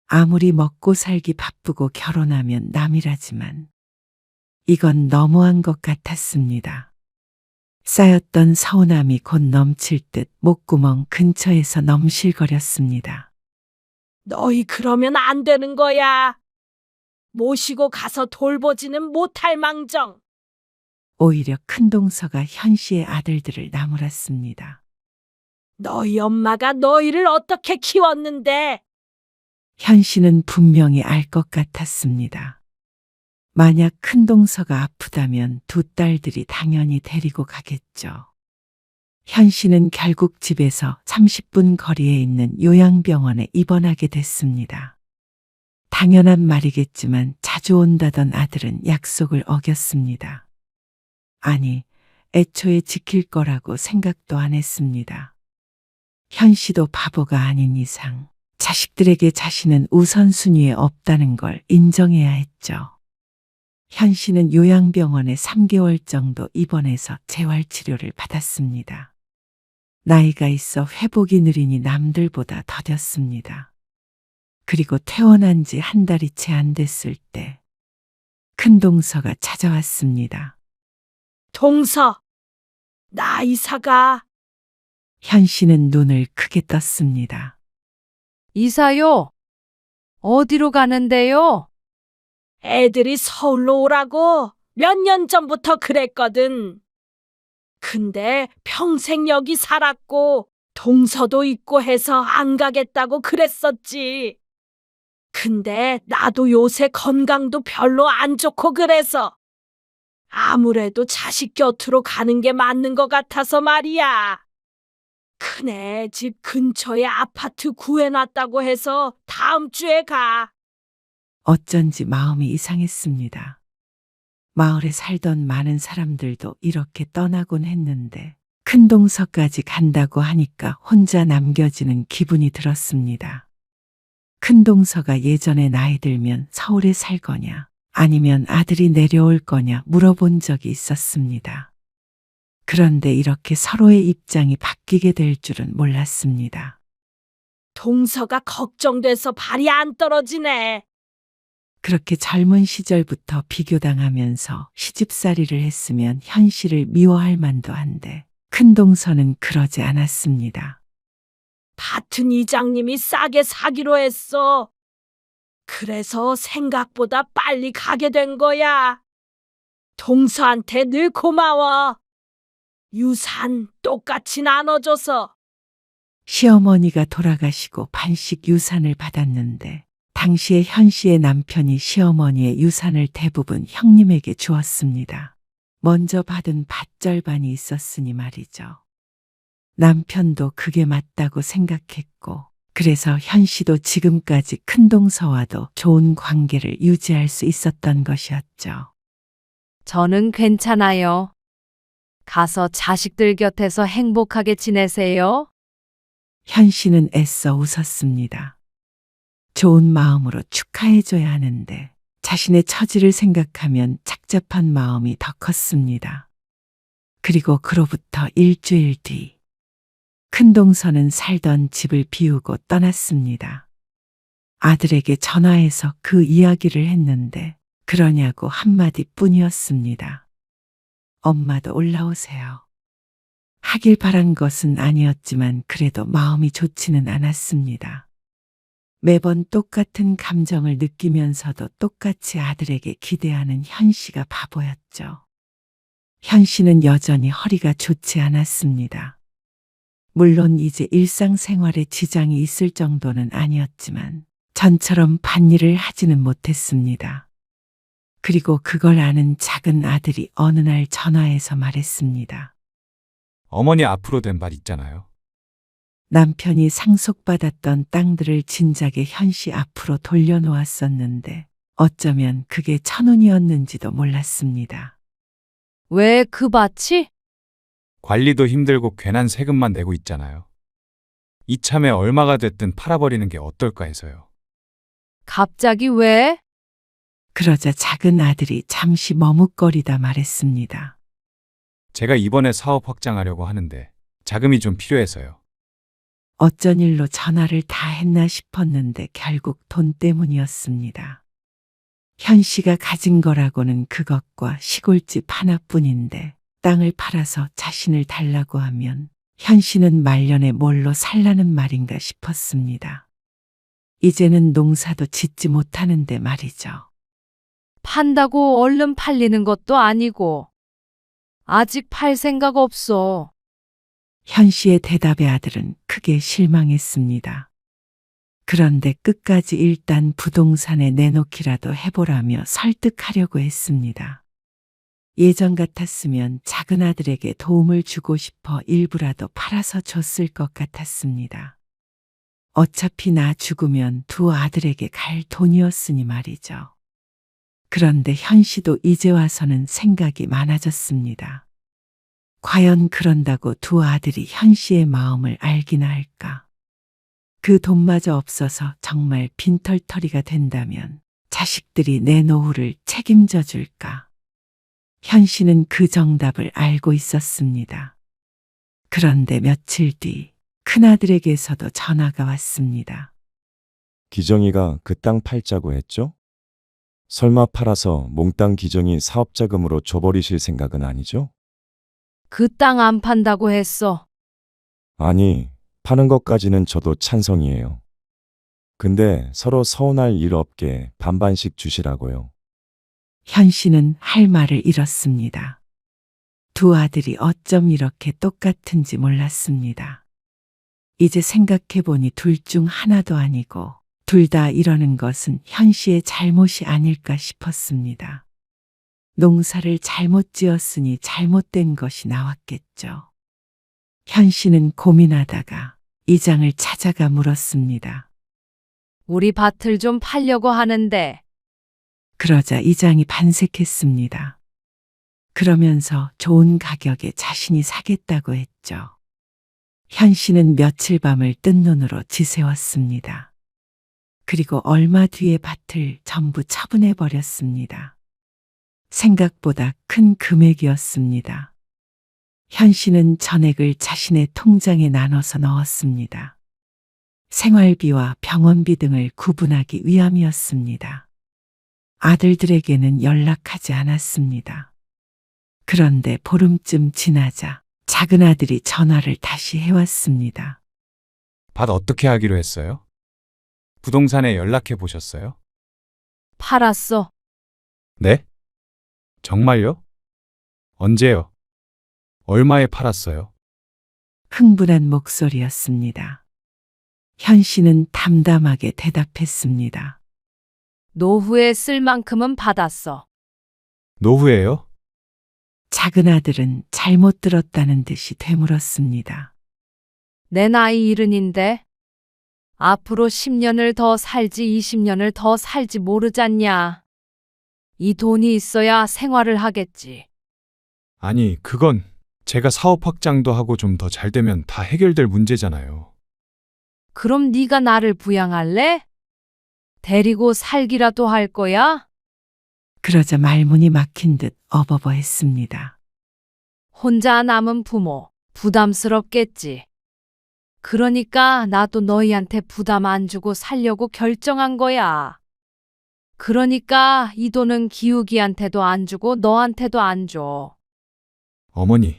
Speaker 4: 아무리 먹고 살기 바쁘고 결혼하면 남이라지만 이건 너무한 것 같았습니다. 쌓였던 서운함이 곧 넘칠 듯 목구멍 근처에서 넘실거렸습니다.
Speaker 1: 너희 그러면 안 되는 거야. 모시고 가서 돌보지는 못할 망정.
Speaker 4: 오히려 큰동서가 현 씨의 아들들을 나무랐습니다.
Speaker 1: 너희 엄마가 너희를 어떻게 키웠는데.
Speaker 4: 현 씨는 분명히 알 것 같았습니다. 만약 큰동서가 아프다면 두 딸들이 당연히 데리고 가겠죠. 현 씨는 결국 집에서 30분 거리에 있는 요양병원에 입원하게 됐습니다. 당연한 말이겠지만 자주 온다던 아들은 약속을 어겼습니다. 아니, 애초에 지킬 거라고 생각도 안 했습니다. 현 씨도 바보가 아닌 이상 자식들에게 자신은 우선순위에 없다는 걸 인정해야 했죠. 현 씨는 요양병원에 3개월 정도 입원해서 재활치료를 받았습니다. 나이가 있어 회복이 느리니 남들보다 더뎠습니다. 그리고 퇴원한 지 한 달이 채 안 됐을 때 큰동서가 찾아왔습니다.
Speaker 1: 동서, 나 이사가.
Speaker 4: 현 씨는 눈을 크게 떴습니다.
Speaker 6: 이사요? 어디로 가는데요?
Speaker 1: 애들이 서울로 오라고 몇 년 전부터 그랬거든. 근데 평생 여기 살았고 동서도 있고 해서 안 가겠다고 그랬었지. 근데 나도 요새 건강도 별로 안 좋고 그래서 아무래도 자식 곁으로 가는 게 맞는 것 같아서 말이야. 큰애 집 근처에 아파트 구해놨다고 해서 다음 주에 가.
Speaker 4: 어쩐지 마음이 이상했습니다. 마을에 살던 많은 사람들도 이렇게 떠나곤 했는데 큰 동서까지 간다고 하니까 혼자 남겨지는 기분이 들었습니다. 큰 동서가 예전에 나이 들면 서울에 살 거냐 아니면 아들이 내려올 거냐 물어본 적이 있었습니다. 그런데 이렇게 서로의 입장이 바뀌게 될 줄은 몰랐습니다.
Speaker 1: 동서가 걱정돼서 발이 안 떨어지네.
Speaker 4: 그렇게 젊은 시절부터 비교당하면서 시집살이를 했으면 현실을 미워할 만도 한데 큰 동서는 그러지 않았습니다.
Speaker 1: 밭은 이장님이 싸게 사기로 했어. 그래서 생각보다 빨리 가게 된 거야. 동서한테 늘 고마워. 유산 똑같이 나눠줘서.
Speaker 4: 시어머니가 돌아가시고 반씩 유산을 받았는데 당시에 현 씨의 남편이 시어머니의 유산을 대부분 형님에게 주었습니다. 먼저 받은 밭 절반이 있었으니 말이죠. 남편도 그게 맞다고 생각했고 그래서 현 씨도 지금까지 큰 동서와도 좋은 관계를 유지할 수 있었던 것이었죠.
Speaker 6: 저는 괜찮아요. 가서 자식들 곁에서 행복하게 지내세요.
Speaker 4: 현 씨는 애써 웃었습니다. 좋은 마음으로 축하해줘야 하는데 자신의 처지를 생각하면 착잡한 마음이 더 컸습니다. 그리고 그로부터 일주일 뒤 큰 동서는 살던 집을 비우고 떠났습니다. 아들에게 전화해서 그 이야기를 했는데 그러냐고 한마디 뿐이었습니다. 엄마도 올라오세요. 하길 바란 것은 아니었지만 그래도 마음이 좋지는 않았습니다. 매번 똑같은 감정을 느끼면서도 똑같이 아들에게 기대하는 현 씨가 바보였죠. 현 씨는 여전히 허리가 좋지 않았습니다. 물론 이제 일상생활에 지장이 있을 정도는 아니었지만 전처럼 밭일을 하지는 못했습니다. 그리고 그걸 아는 작은 아들이 어느 날 전화해서 말했습니다.
Speaker 3: 어머니 앞으로 된 말 있잖아요.
Speaker 4: 남편이 상속받았던 땅들을 진작에 현 씨 앞으로 돌려놓았었는데 어쩌면 그게 천운이었는지도 몰랐습니다.
Speaker 6: 왜 그 밭이?
Speaker 3: 관리도 힘들고 괜한 세금만 내고 있잖아요. 이참에 얼마가 됐든 팔아버리는 게 어떨까 해서요.
Speaker 6: 갑자기 왜?
Speaker 4: 그러자 작은 아들이 잠시 머뭇거리다 말했습니다.
Speaker 3: 제가 이번에 사업 확장하려고 하는데 자금이 좀 필요해서요.
Speaker 4: 어쩐 일로 전화를 다 했나 싶었는데 결국 돈 때문이었습니다. 현 씨가 가진 거라고는 그것과 시골집 하나뿐인데 땅을 팔아서 자신을 달라고 하면 현 씨는 말년에 뭘로 살라는 말인가 싶었습니다. 이제는 농사도 짓지 못하는데 말이죠.
Speaker 6: 판다고 얼른 팔리는 것도 아니고. 아직 팔 생각 없어.
Speaker 4: 현 씨의 대답에 아들은 크게 실망했습니다. 그런데 끝까지 일단 부동산에 내놓기라도 해보라며 설득하려고 했습니다. 예전 같았으면 작은 아들에게 도움을 주고 싶어 일부라도 팔아서 줬을 것 같았습니다. 어차피 나 죽으면 두 아들에게 갈 돈이었으니 말이죠. 그런데 현 씨도 이제 와서는 생각이 많아졌습니다. 과연 그런다고 두 아들이 현 씨의 마음을 알기나 할까? 그 돈마저 없어서 정말 빈털터리가 된다면 자식들이 내 노후를 책임져 줄까? 현 씨는 그 정답을 알고 있었습니다. 그런데 며칠 뒤 큰아들에게서도 전화가 왔습니다.
Speaker 2: 기정이가 그 땅 팔자고 했죠? 설마 팔아서 몽땅 기정이 사업자금으로 줘버리실 생각은 아니죠?
Speaker 6: 그 땅 안 판다고 했어.
Speaker 2: 아니, 파는 것까지는 저도 찬성이에요. 근데 서로 서운할 일 없게 반반씩 주시라고요.
Speaker 4: 현 씨는 할 말을 잃었습니다. 두 아들이 어쩜 이렇게 똑같은지 몰랐습니다. 이제 생각해보니 둘 중 하나도 아니고 둘 다 이러는 것은 현 씨의 잘못이 아닐까 싶었습니다. 농사를 잘못 지었으니 잘못된 것이 나왔겠죠. 현 씨는 고민하다가 이장을 찾아가 물었습니다.
Speaker 6: 우리 밭을 좀 팔려고 하는데.
Speaker 4: 그러자 이장이 반색했습니다. 그러면서 좋은 가격에 자신이 사겠다고 했죠. 현 씨는 며칠 밤을 뜬 눈으로 지새웠습니다. 그리고 얼마 뒤에 밭을 전부 처분해 버렸습니다. 생각보다 큰 금액이었습니다. 현 씨는 전액을 자신의 통장에 나눠서 넣었습니다. 생활비와 병원비 등을 구분하기 위함이었습니다. 아들들에게는 연락하지 않았습니다. 그런데 보름쯤 지나자 작은 아들이 전화를 다시 해왔습니다.
Speaker 3: 밭 어떻게 하기로 했어요? 부동산에 연락해 보셨어요?
Speaker 6: 팔았어.
Speaker 3: 네? 정말요? 언제요? 얼마에 팔았어요?
Speaker 4: 흥분한 목소리였습니다. 현 씨는 담담하게 대답했습니다.
Speaker 6: 노후에 쓸 만큼은 받았어.
Speaker 3: 노후에요?
Speaker 4: 작은 아들은 잘못 들었다는 듯이 되물었습니다.
Speaker 6: 내 나이 70인데 앞으로 10년을 더 살지 20년을 더 살지 모르잖냐. 이 돈이 있어야 생활을 하겠지.
Speaker 3: 아니, 그건 제가 사업 확장도 하고 좀 더 잘 되면 다 해결될 문제잖아요.
Speaker 6: 그럼 네가 나를 부양할래? 데리고 살기라도 할 거야?
Speaker 4: 그러자 말문이 막힌 듯 어버버했습니다.
Speaker 6: 혼자 남은 부모 부담스럽겠지. 그러니까 나도 너희한테 부담 안 주고 살려고 결정한 거야. 그러니까 이 돈은 기욱이한테도 안 주고 너한테도 안 줘.
Speaker 3: 어머니,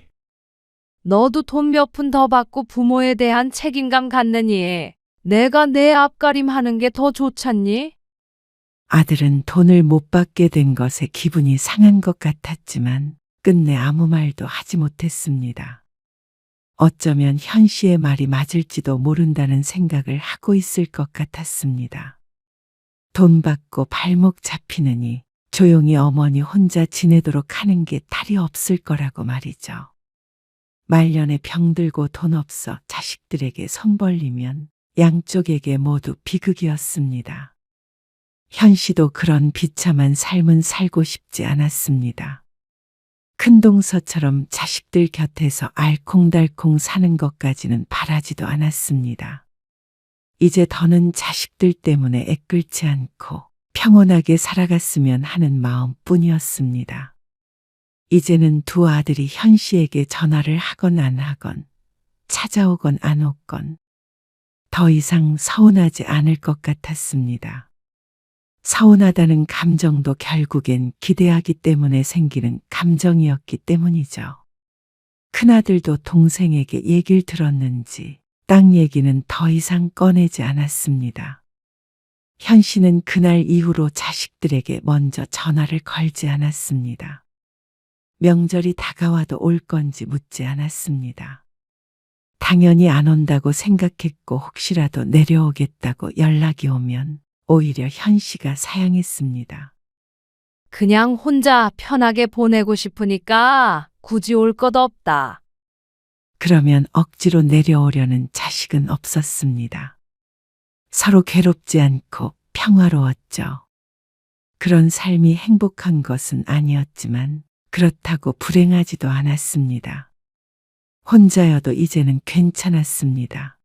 Speaker 6: 너도 돈 몇 푼 더 받고 부모에 대한 책임감 갖느니 내가 내 앞가림 하는 게 더 좋잖니?
Speaker 4: 아들은 돈을 못 받게 된 것에 기분이 상한 것 같았지만 끝내 아무 말도 하지 못했습니다. 어쩌면 현 씨의 말이 맞을지도 모른다는 생각을 하고 있을 것 같았습니다. 돈 받고 발목 잡히느니 조용히 어머니 혼자 지내도록 하는 게 탈이 없을 거라고 말이죠. 말년에 병들고 돈 없어 자식들에게 손 벌리면 양쪽에게 모두 비극이었습니다. 현 씨도 그런 비참한 삶은 살고 싶지 않았습니다. 큰 동서처럼 자식들 곁에서 알콩달콩 사는 것까지는 바라지도 않았습니다. 이제 더는 자식들 때문에 애끓지 않고 평온하게 살아갔으면 하는 마음뿐이었습니다. 이제는 두 아들이 현 씨에게 전화를 하건 안 하건, 찾아오건 안 오건 더 이상 서운하지 않을 것 같았습니다. 서운하다는 감정도 결국엔 기대하기 때문에 생기는 감정이었기 때문이죠. 큰아들도 동생에게 얘기를 들었는지 땅 얘기는 더 이상 꺼내지 않았습니다. 현 씨는 그날 이후로 자식들에게 먼저 전화를 걸지 않았습니다. 명절이 다가와도 올 건지 묻지 않았습니다. 당연히 안 온다고 생각했고 혹시라도 내려오겠다고 연락이 오면 오히려 현 씨가 사양했습니다.
Speaker 6: 그냥 혼자 편하게 보내고 싶으니까 굳이 올 것 없다.
Speaker 4: 그러면 억지로 내려오려는 자식은 없었습니다. 서로 괴롭지 않고 평화로웠죠. 그런 삶이 행복한 것은 아니었지만 그렇다고 불행하지도 않았습니다. 혼자여도 이제는 괜찮았습니다.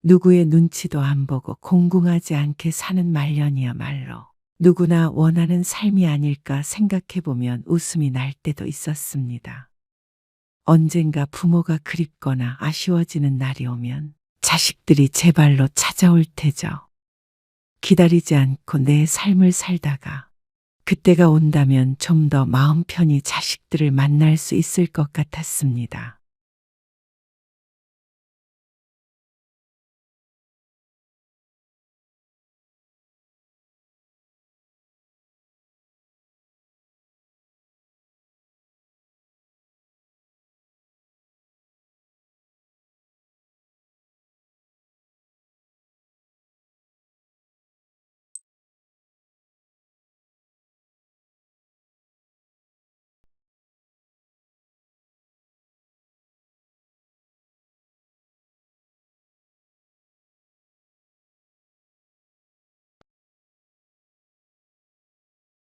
Speaker 4: 누구의 눈치도 안 보고 공공하지 않게 사는 말년이야말로 누구나 원하는 삶이 아닐까 생각해보면 웃음이 날 때도 있었습니다. 언젠가 부모가 그립거나 아쉬워지는 날이 오면 자식들이 제 발로 찾아올 테죠. 기다리지 않고 내 삶을 살다가 그때가 온다면 좀 더 마음 편히 자식들을 만날 수 있을 것 같았습니다.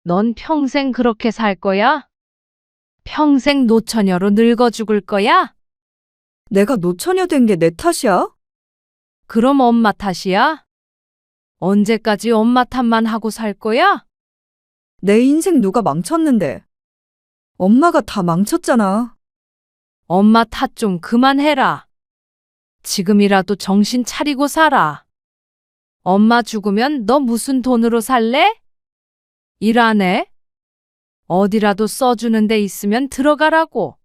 Speaker 6: 넌 평생 그렇게 살 거야? 평생 노처녀로 늙어 죽을 거야?
Speaker 8: 내가 노처녀 된 게 내 탓이야?
Speaker 6: 그럼 엄마 탓이야? 언제까지 엄마 탓만 하고 살 거야?
Speaker 8: 내 인생 누가 망쳤는데? 엄마가 다 망쳤잖아.
Speaker 6: 엄마 탓 좀 그만해라. 지금이라도 정신 차리고 살아. 엄마 죽으면 너 무슨 돈으로 살래? 일 안 해? 어디라도 써주는 데 있으면 들어가라고.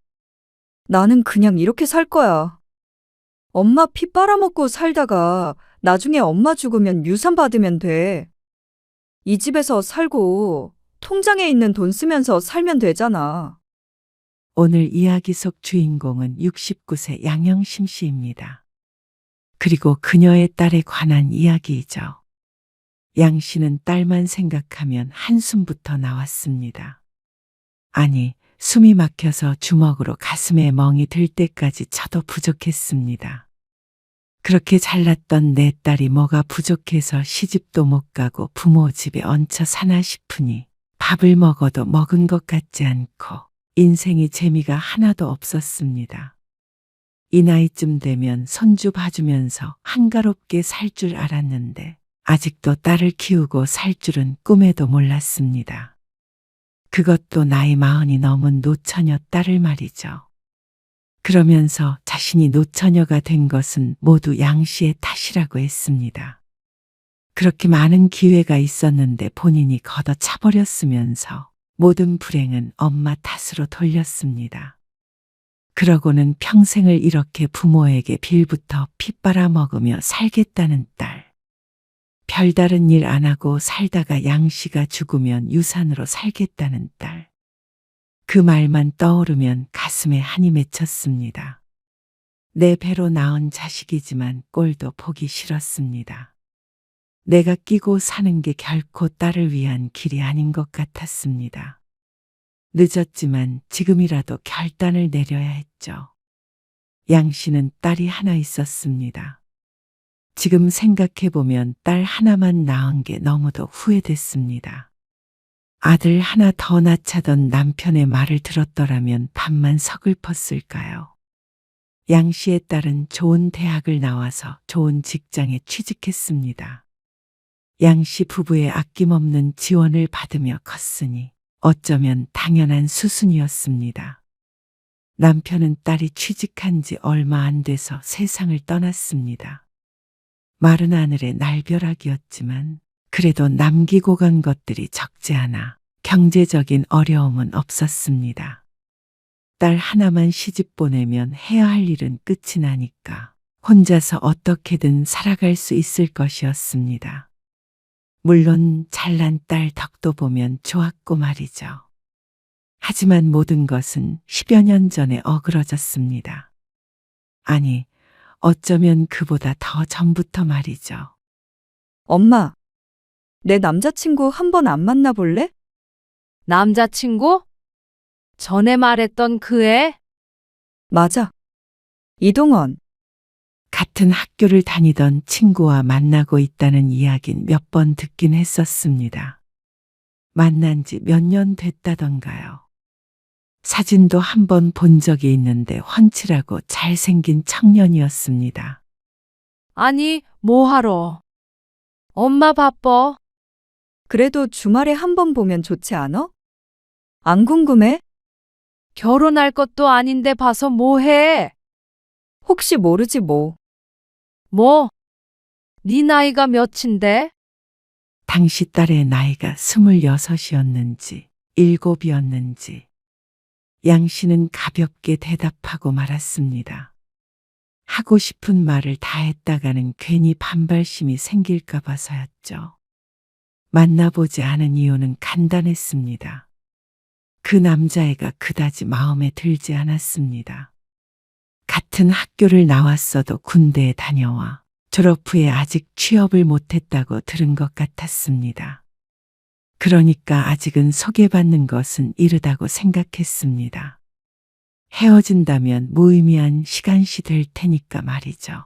Speaker 8: 나는 그냥 이렇게 살 거야. 엄마 피 빨아먹고 살다가 나중에 엄마 죽으면 유산 받으면 돼. 이 집에서 살고 통장에 있는 돈 쓰면서 살면 되잖아.
Speaker 4: 오늘 이야기 속 주인공은 69세 양영심 씨입니다. 그리고 그녀의 딸에 관한 이야기이죠. 양 씨는 딸만 생각하면 한숨부터 나왔습니다. 아니, 숨이 막혀서 주먹으로 가슴에 멍이 들 때까지 쳐도 부족했습니다. 그렇게 잘났던 내 딸이 뭐가 부족해서 시집도 못 가고 부모 집에 얹혀 사나 싶으니 밥을 먹어도 먹은 것 같지 않고 인생이 재미가 하나도 없었습니다. 이 나이쯤 되면 손주 봐주면서 한가롭게 살 줄 알았는데 아직도 딸을 키우고 살 줄은 꿈에도 몰랐습니다. 그것도 나이 40이 넘은 노처녀 딸을 말이죠. 그러면서 자신이 노처녀가 된 것은 모두 양 씨의 탓이라고 했습니다. 그렇게 많은 기회가 있었는데 본인이 걷어차버렸으면서 모든 불행은 엄마 탓으로 돌렸습니다. 그러고는 평생을 이렇게 부모에게 빌부터 피 빨아먹으며 살겠다는 딸. 별다른 일 안 하고 살다가 양 씨가 죽으면 유산으로 살겠다는 딸. 그 말만 떠오르면 가슴에 한이 맺혔습니다. 내 배로 낳은 자식이지만 꼴도 보기 싫었습니다. 내가 끼고 사는 게 결코 딸을 위한 길이 아닌 것 같았습니다. 늦었지만 지금이라도 결단을 내려야 했죠. 양 씨는 딸이 하나 있었습니다. 지금 생각해보면 딸 하나만 낳은 게 너무도 후회됐습니다. 아들 하나 더 낳자던 남편의 말을 들었더라면 밤만 서글펐을까요? 양 씨의 딸은 좋은 대학을 나와서 좋은 직장에 취직했습니다. 양 씨 부부의 아낌없는 지원을 받으며 컸으니 어쩌면 당연한 수순이었습니다. 남편은 딸이 취직한 지 얼마 안 돼서 세상을 떠났습니다. 마른 하늘의 날벼락이었지만 그래도 남기고 간 것들이 적지 않아 경제적인 어려움은 없었습니다. 딸 하나만 시집 보내면 해야 할 일은 끝이 나니까 혼자서 어떻게든 살아갈 수 있을 것이었습니다. 물론 잘난 딸 덕도 보면 좋았고 말이죠. 하지만 모든 것은 10여 년 전에 어그러졌습니다. 아니, 어쩌면 그보다 더 전부터 말이죠.
Speaker 8: 엄마, 내 남자친구 한번 안 만나볼래?
Speaker 6: 남자친구? 전에 말했던 그 애?
Speaker 8: 맞아. 이동원.
Speaker 4: 같은 학교를 다니던 친구와 만나고 있다는 이야긴 몇 번 듣긴 했었습니다. 만난 지 몇 년 됐다던가요. 사진도 한 번 본 적이 있는데 훤칠하고 잘생긴 청년이었습니다.
Speaker 6: 아니, 뭐하러? 엄마 바빠.
Speaker 8: 그래도 주말에 한 번 보면 좋지 않아? 안 궁금해?
Speaker 6: 결혼할 것도 아닌데 봐서 뭐해?
Speaker 8: 혹시 모르지 뭐.
Speaker 6: 뭐? 네 나이가 몇인데?
Speaker 4: 당시 딸의 나이가 26이었는지 7이었는지 양 씨는 가볍게 대답하고 말았습니다. 하고 싶은 말을 다 했다가는 괜히 반발심이 생길까 봐서였죠. 만나보지 않은 이유는 간단했습니다. 그 남자애가 그다지 마음에 들지 않았습니다. 같은 학교를 나왔어도 군대에 다녀와 졸업 후에 아직 취업을 못했다고 들은 것 같았습니다. 그러니까 아직은 소개받는 것은 이르다고 생각했습니다. 헤어진다면 무의미한 시간시 될 테니까 말이죠.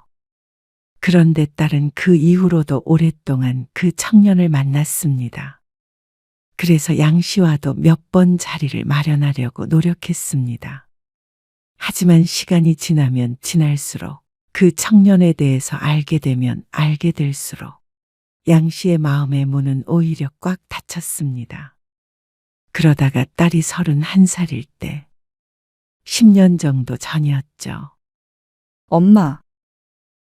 Speaker 4: 그런데 딸은 그 이후로도 오랫동안 그 청년을 만났습니다. 그래서 양 씨와도 몇 번 자리를 마련하려고 노력했습니다. 하지만 시간이 지나면 지날수록 그 청년에 대해서 알게 되면 알게 될수록 양 씨의 마음의 문은 오히려 꽉 닫혔습니다. 그러다가 딸이 31살일 때 10년 정도 전이었죠.
Speaker 8: 엄마,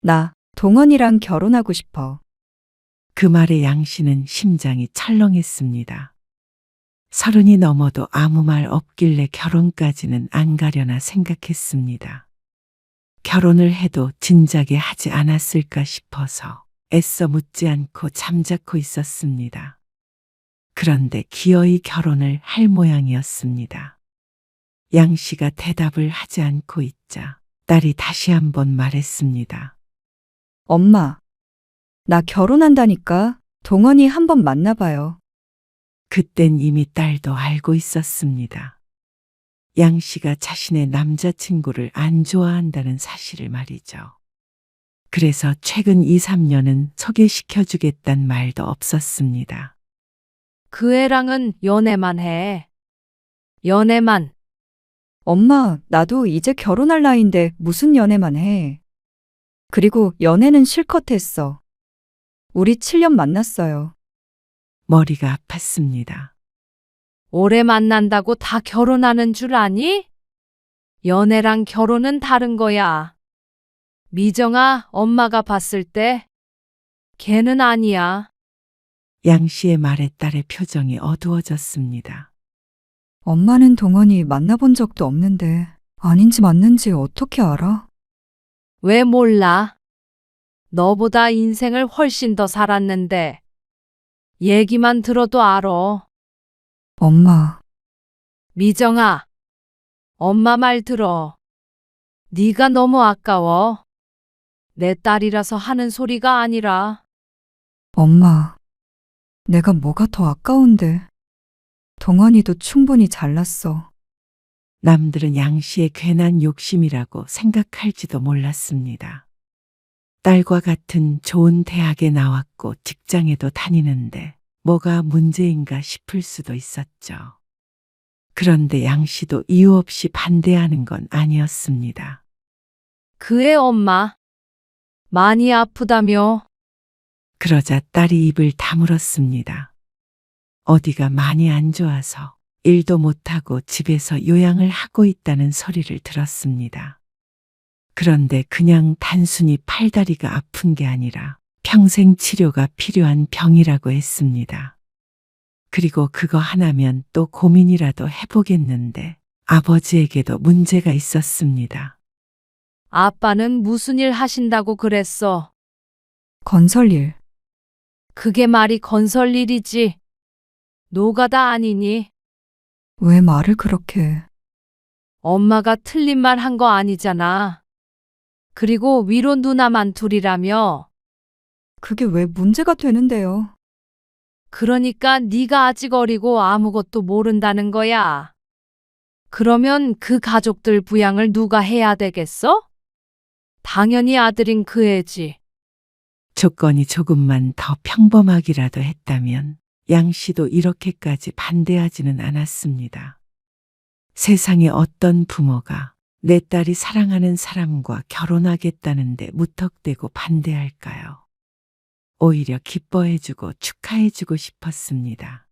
Speaker 8: 나 동원이랑 결혼하고 싶어.
Speaker 4: 그 말에 양 씨는 심장이 철렁했습니다. 30이 넘어도 아무 말 없길래 결혼까지는 안 가려나 생각했습니다. 결혼을 해도 진작에 하지 않았을까 싶어서 애써 묻지 않고 잠자코 있었습니다. 그런데 기어이 결혼을 할 모양이었습니다. 양 씨가 대답을 하지 않고 있자 딸이 다시 한번 말했습니다.
Speaker 8: 엄마, 나 결혼한다니까 동원이 한번 만나봐요.
Speaker 4: 그땐 이미 딸도 알고 있었습니다. 양 씨가 자신의 남자친구를 안 좋아한다는 사실을 말이죠. 그래서 최근 2, 3년은 소개시켜주겠단 말도 없었습니다.
Speaker 6: 그 애랑은 연애만 해. 연애만.
Speaker 8: 엄마, 나도 이제 결혼할 나이인데 무슨 연애만 해. 그리고 연애는 실컷 했어. 우리 7년 만났어요.
Speaker 4: 머리가 아팠습니다.
Speaker 6: 오래 만난다고 다 결혼하는 줄 아니? 연애랑 결혼은 다른 거야. 미정아, 엄마가 봤을 때 걔는 아니야.
Speaker 4: 양 씨의 말에 딸의 표정이 어두워졌습니다.
Speaker 8: 엄마는 동원이 만나본 적도 없는데 아닌지 맞는지 어떻게 알아?
Speaker 6: 왜 몰라? 너보다 인생을 훨씬 더 살았는데 얘기만 들어도 알아.
Speaker 8: 엄마,
Speaker 6: 미정아, 엄마 말 들어. 네가 너무 아까워. 내 딸이라서 하는 소리가 아니라.
Speaker 8: 엄마, 내가 뭐가 더 아까운데. 동원이도 충분히 잘났어.
Speaker 4: 남들은 양 씨의 괜한 욕심이라고 생각할지도 몰랐습니다. 딸과 같은 좋은 대학에 나왔고 직장에도 다니는데 뭐가 문제인가 싶을 수도 있었죠. 그런데 양 씨도 이유 없이 반대하는 건 아니었습니다.
Speaker 6: 그의 엄마 많이 아프다며.
Speaker 4: 그러자 딸이 입을 다물었습니다. 어디가 많이 안 좋아서 일도 못하고 집에서 요양을 하고 있다는 소리를 들었습니다. 그런데 그냥 단순히 팔다리가 아픈 게 아니라 평생 치료가 필요한 병이라고 했습니다. 그리고 그거 하나면 또 고민이라도 해보겠는데 아버지에게도 문제가 있었습니다.
Speaker 6: 아빠는 무슨 일 하신다고 그랬어?
Speaker 8: 건설일.
Speaker 6: 그게 말이 건설 일이지. 노가다 아니니?
Speaker 8: 왜 말을 그렇게 해?
Speaker 6: 엄마가 틀린 말 한 거 아니잖아. 그리고 위로 누나만 둘이라며.
Speaker 8: 그게 왜 문제가 되는데요?
Speaker 6: 그러니까 네가 아직 어리고 아무것도 모른다는 거야. 그러면 그 가족들 부양을 누가 해야 되겠어? 당연히 아들인 그 애지.
Speaker 4: 조건이 조금만 더 평범하기라도 했다면 양 씨도 이렇게까지 반대하지는 않았습니다. 세상에 어떤 부모가 내 딸이 사랑하는 사람과 결혼하겠다는데 무턱대고 반대할까요? 오히려 기뻐해주고 축하해주고 싶었습니다.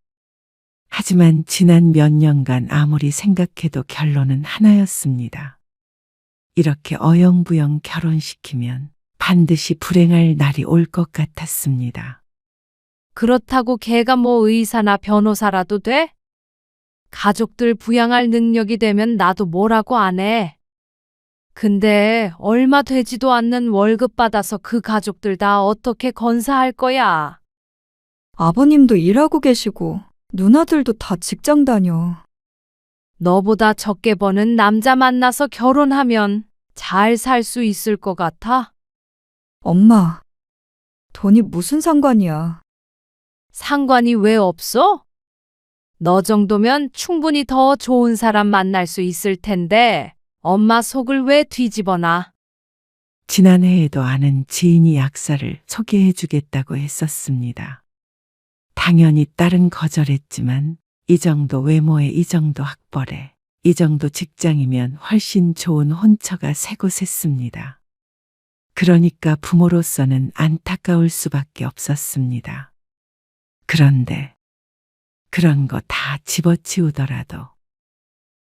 Speaker 4: 하지만 지난 몇 년간 아무리 생각해도 결론은 하나였습니다. 이렇게 어영부영 결혼시키면 반드시 불행할 날이 올 것 같았습니다.
Speaker 6: 그렇다고 걔가 뭐 의사나 변호사라도 돼? 가족들 부양할 능력이 되면 나도 뭐라고 안 해. 근데 얼마 되지도 않는 월급 받아서 그 가족들 다 어떻게 건사할 거야?
Speaker 8: 아버님도 일하고 계시고 누나들도 다 직장 다녀.
Speaker 6: 너보다 적게 버는 남자 만나서 결혼하면 잘 살 수 있을 것 같아?
Speaker 8: 엄마, 돈이 무슨 상관이야.
Speaker 6: 상관이 왜 없어? 너 정도면 충분히 더 좋은 사람 만날 수 있을 텐데 엄마 속을 왜 뒤집어놔?
Speaker 4: 지난해에도 아는 지인이 약사를 소개해 주겠다고 했었습니다. 당연히 딸은 거절했지만 이 정도 외모에 이 정도 학벌에 이 정도 직장이면 훨씬 좋은 혼처가 새곳했습니다. 그러니까 부모로서는 안타까울 수밖에 없었습니다. 그런데 그런 거 다 집어치우더라도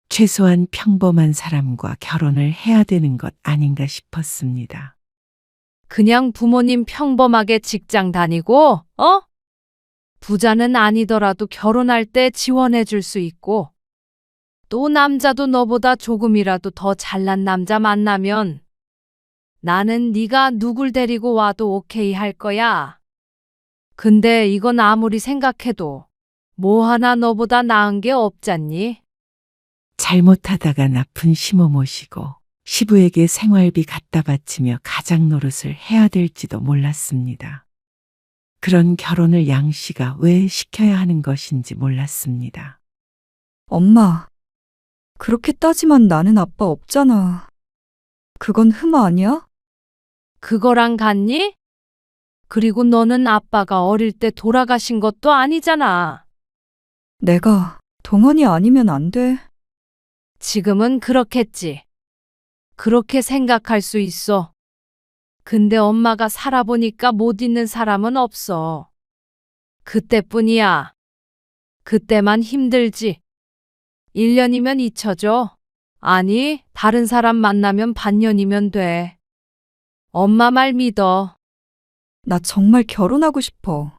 Speaker 4: 최소한 평범한 사람과 결혼을 해야 되는 것 아닌가 싶었습니다.
Speaker 6: 그냥 부모님 평범하게 직장 다니고, 부자는 아니더라도 결혼할 때 지원해 줄 수 있고, 또 남자도 너보다 조금이라도 더 잘난 남자 만나면 나는 네가 누굴 데리고 와도 오케이 할 거야. 근데 이건 아무리 생각해도 뭐 하나 너보다 나은 게 없잖니?
Speaker 4: 잘못하다가 나쁜 시모 모시고 시부에게 생활비 갖다 바치며 가장 노릇을 해야 될지도 몰랐습니다. 그런 결혼을 양 씨가 왜 시켜야 하는 것인지 몰랐습니다.
Speaker 8: 엄마, 그렇게 따지면 나는 아빠 없잖아. 그건 흠 아니야?
Speaker 6: 그거랑 같니? 그리고 너는 아빠가 어릴 때 돌아가신 것도 아니잖아.
Speaker 8: 내가 동원이 아니면 안 돼.
Speaker 6: 지금은 그렇겠지. 그렇게 생각할 수 있어. 근데 엄마가 살아보니까 못 잊는 사람은 없어. 그때뿐이야. 그때만 힘들지. 1년이면 잊혀져. 아니, 다른 사람 만나면 반년이면 돼. 엄마 말 믿어.
Speaker 8: 나 정말 결혼하고 싶어.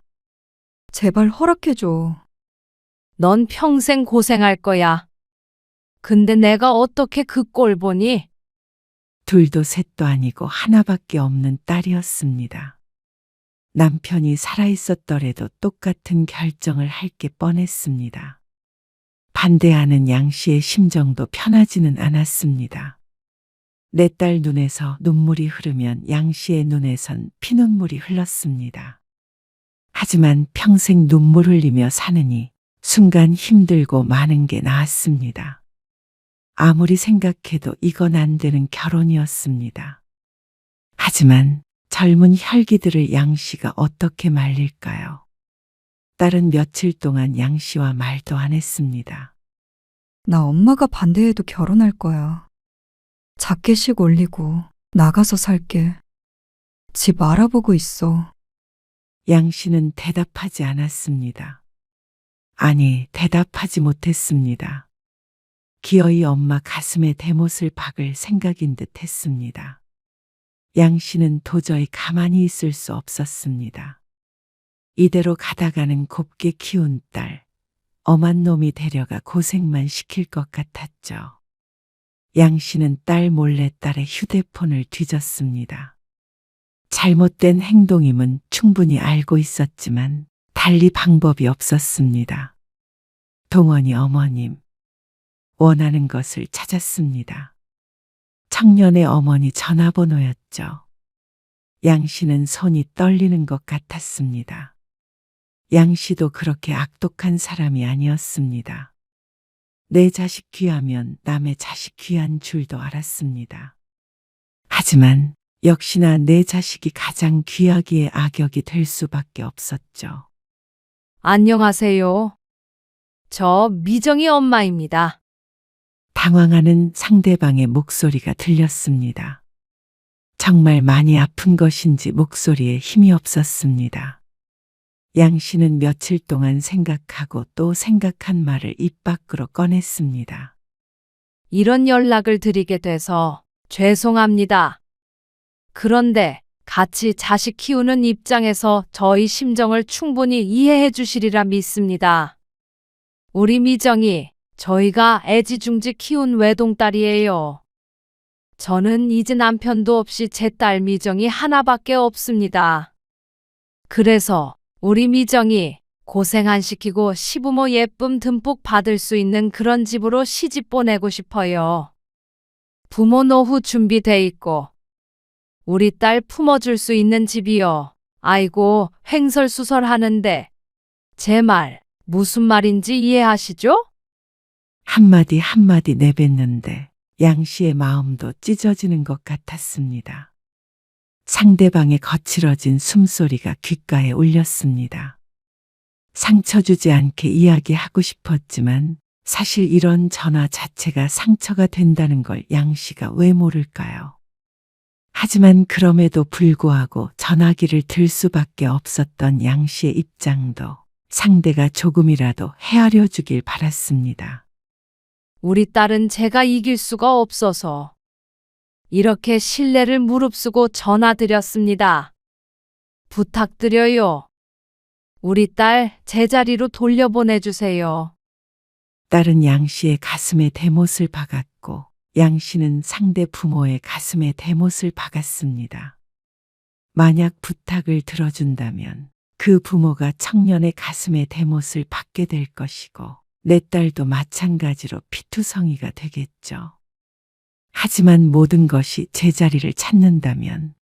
Speaker 8: 제발 허락해줘.
Speaker 6: 넌 평생 고생할 거야. 근데 내가 어떻게 그 꼴 보니?
Speaker 4: 둘도 셋도 아니고 하나밖에 없는 딸이었습니다. 남편이 살아있었더라도 똑같은 결정을 할 게 뻔했습니다. 반대하는 양 씨의 심정도 편하지는 않았습니다. 내 딸 눈에서 눈물이 흐르면 양 씨의 눈에선 피눈물이 흘렀습니다. 하지만 평생 눈물 흘리며 사느니 순간 힘들고 많은 게 나았습니다. 아무리 생각해도 이건 안 되는 결혼이었습니다. 하지만 젊은 혈기들을 양 씨가 어떻게 말릴까요? 딸은 며칠 동안 양 씨와 말도 안 했습니다.
Speaker 8: 나 엄마가 반대해도 결혼할 거야. 자켓식 올리고 나가서 살게. 집 알아보고 있어.
Speaker 4: 양 씨는 대답하지 않았습니다. 아니, 대답하지 못했습니다. 기어이 엄마 가슴에 대못을 박을 생각인 듯 했습니다. 양 씨는 도저히 가만히 있을 수 없었습니다. 이대로 가다가는 곱게 키운 딸, 엄한 놈이 데려가 고생만 시킬 것 같았죠. 양 씨는 딸 몰래 딸의 휴대폰을 뒤졌습니다. 잘못된 행동임은 충분히 알고 있었지만 달리 방법이 없었습니다. 동원이 어머님, 원하는 것을 찾았습니다. 청년의 어머니 전화번호였죠. 양 씨는 손이 떨리는 것 같았습니다. 양 씨도 그렇게 악독한 사람이 아니었습니다. 내 자식 귀하면 남의 자식 귀한 줄도 알았습니다. 하지만 역시나 내 자식이 가장 귀하기에 악역이 될 수밖에 없었죠.
Speaker 6: 안녕하세요. 저 미정이 엄마입니다.
Speaker 4: 당황하는 상대방의 목소리가 들렸습니다. 정말 많이 아픈 것인지 목소리에 힘이 없었습니다. 양 씨는 며칠 동안 생각하고 또 생각한 말을 입 밖으로 꺼냈습니다.
Speaker 6: 이런 연락을 드리게 돼서 죄송합니다. 그런데 같이 자식 키우는 입장에서 저희 심정을 충분히 이해해 주시리라 믿습니다. 우리 미정이 저희가 애지중지 키운 외동딸이에요. 저는 이제 남편도 없이 제 딸 미정이 하나밖에 없습니다. 그래서 우리 미정이 고생 안 시키고 시부모 예쁨 듬뿍 받을 수 있는 그런 집으로 시집 보내고 싶어요. 부모 노후 준비돼 있고 우리 딸 품어줄 수 있는 집이요. 아이고, 횡설수설하는데 제 말 무슨 말인지 이해하시죠?
Speaker 4: 한마디 한마디 내뱉는데 양 씨의 마음도 찢어지는 것 같았습니다. 상대방의 거칠어진 숨소리가 귓가에 울렸습니다. 상처 주지 않게 이야기하고 싶었지만 사실 이런 전화 자체가 상처가 된다는 걸 양 씨가 왜 모를까요? 하지만 그럼에도 불구하고 전화기를 들 수밖에 없었던 양 씨의 입장도 상대가 조금이라도 헤아려 주길 바랐습니다.
Speaker 6: 우리 딸은 제가 이길 수가 없어서 이렇게 신뢰를 무릅쓰고 전화드렸습니다. 부탁드려요. 우리 딸 제자리로 돌려보내주세요.
Speaker 4: 딸은 양 씨의 가슴에 대못을 박았고 양 씨는 상대 부모의 가슴에 대못을 박았습니다. 만약 부탁을 들어준다면 그 부모가 청년의 가슴에 대못을 박게 될 것이고 내 딸도 마찬가지로 피투성이가 되겠죠. 하지만 모든 것이 제자리를 찾는다면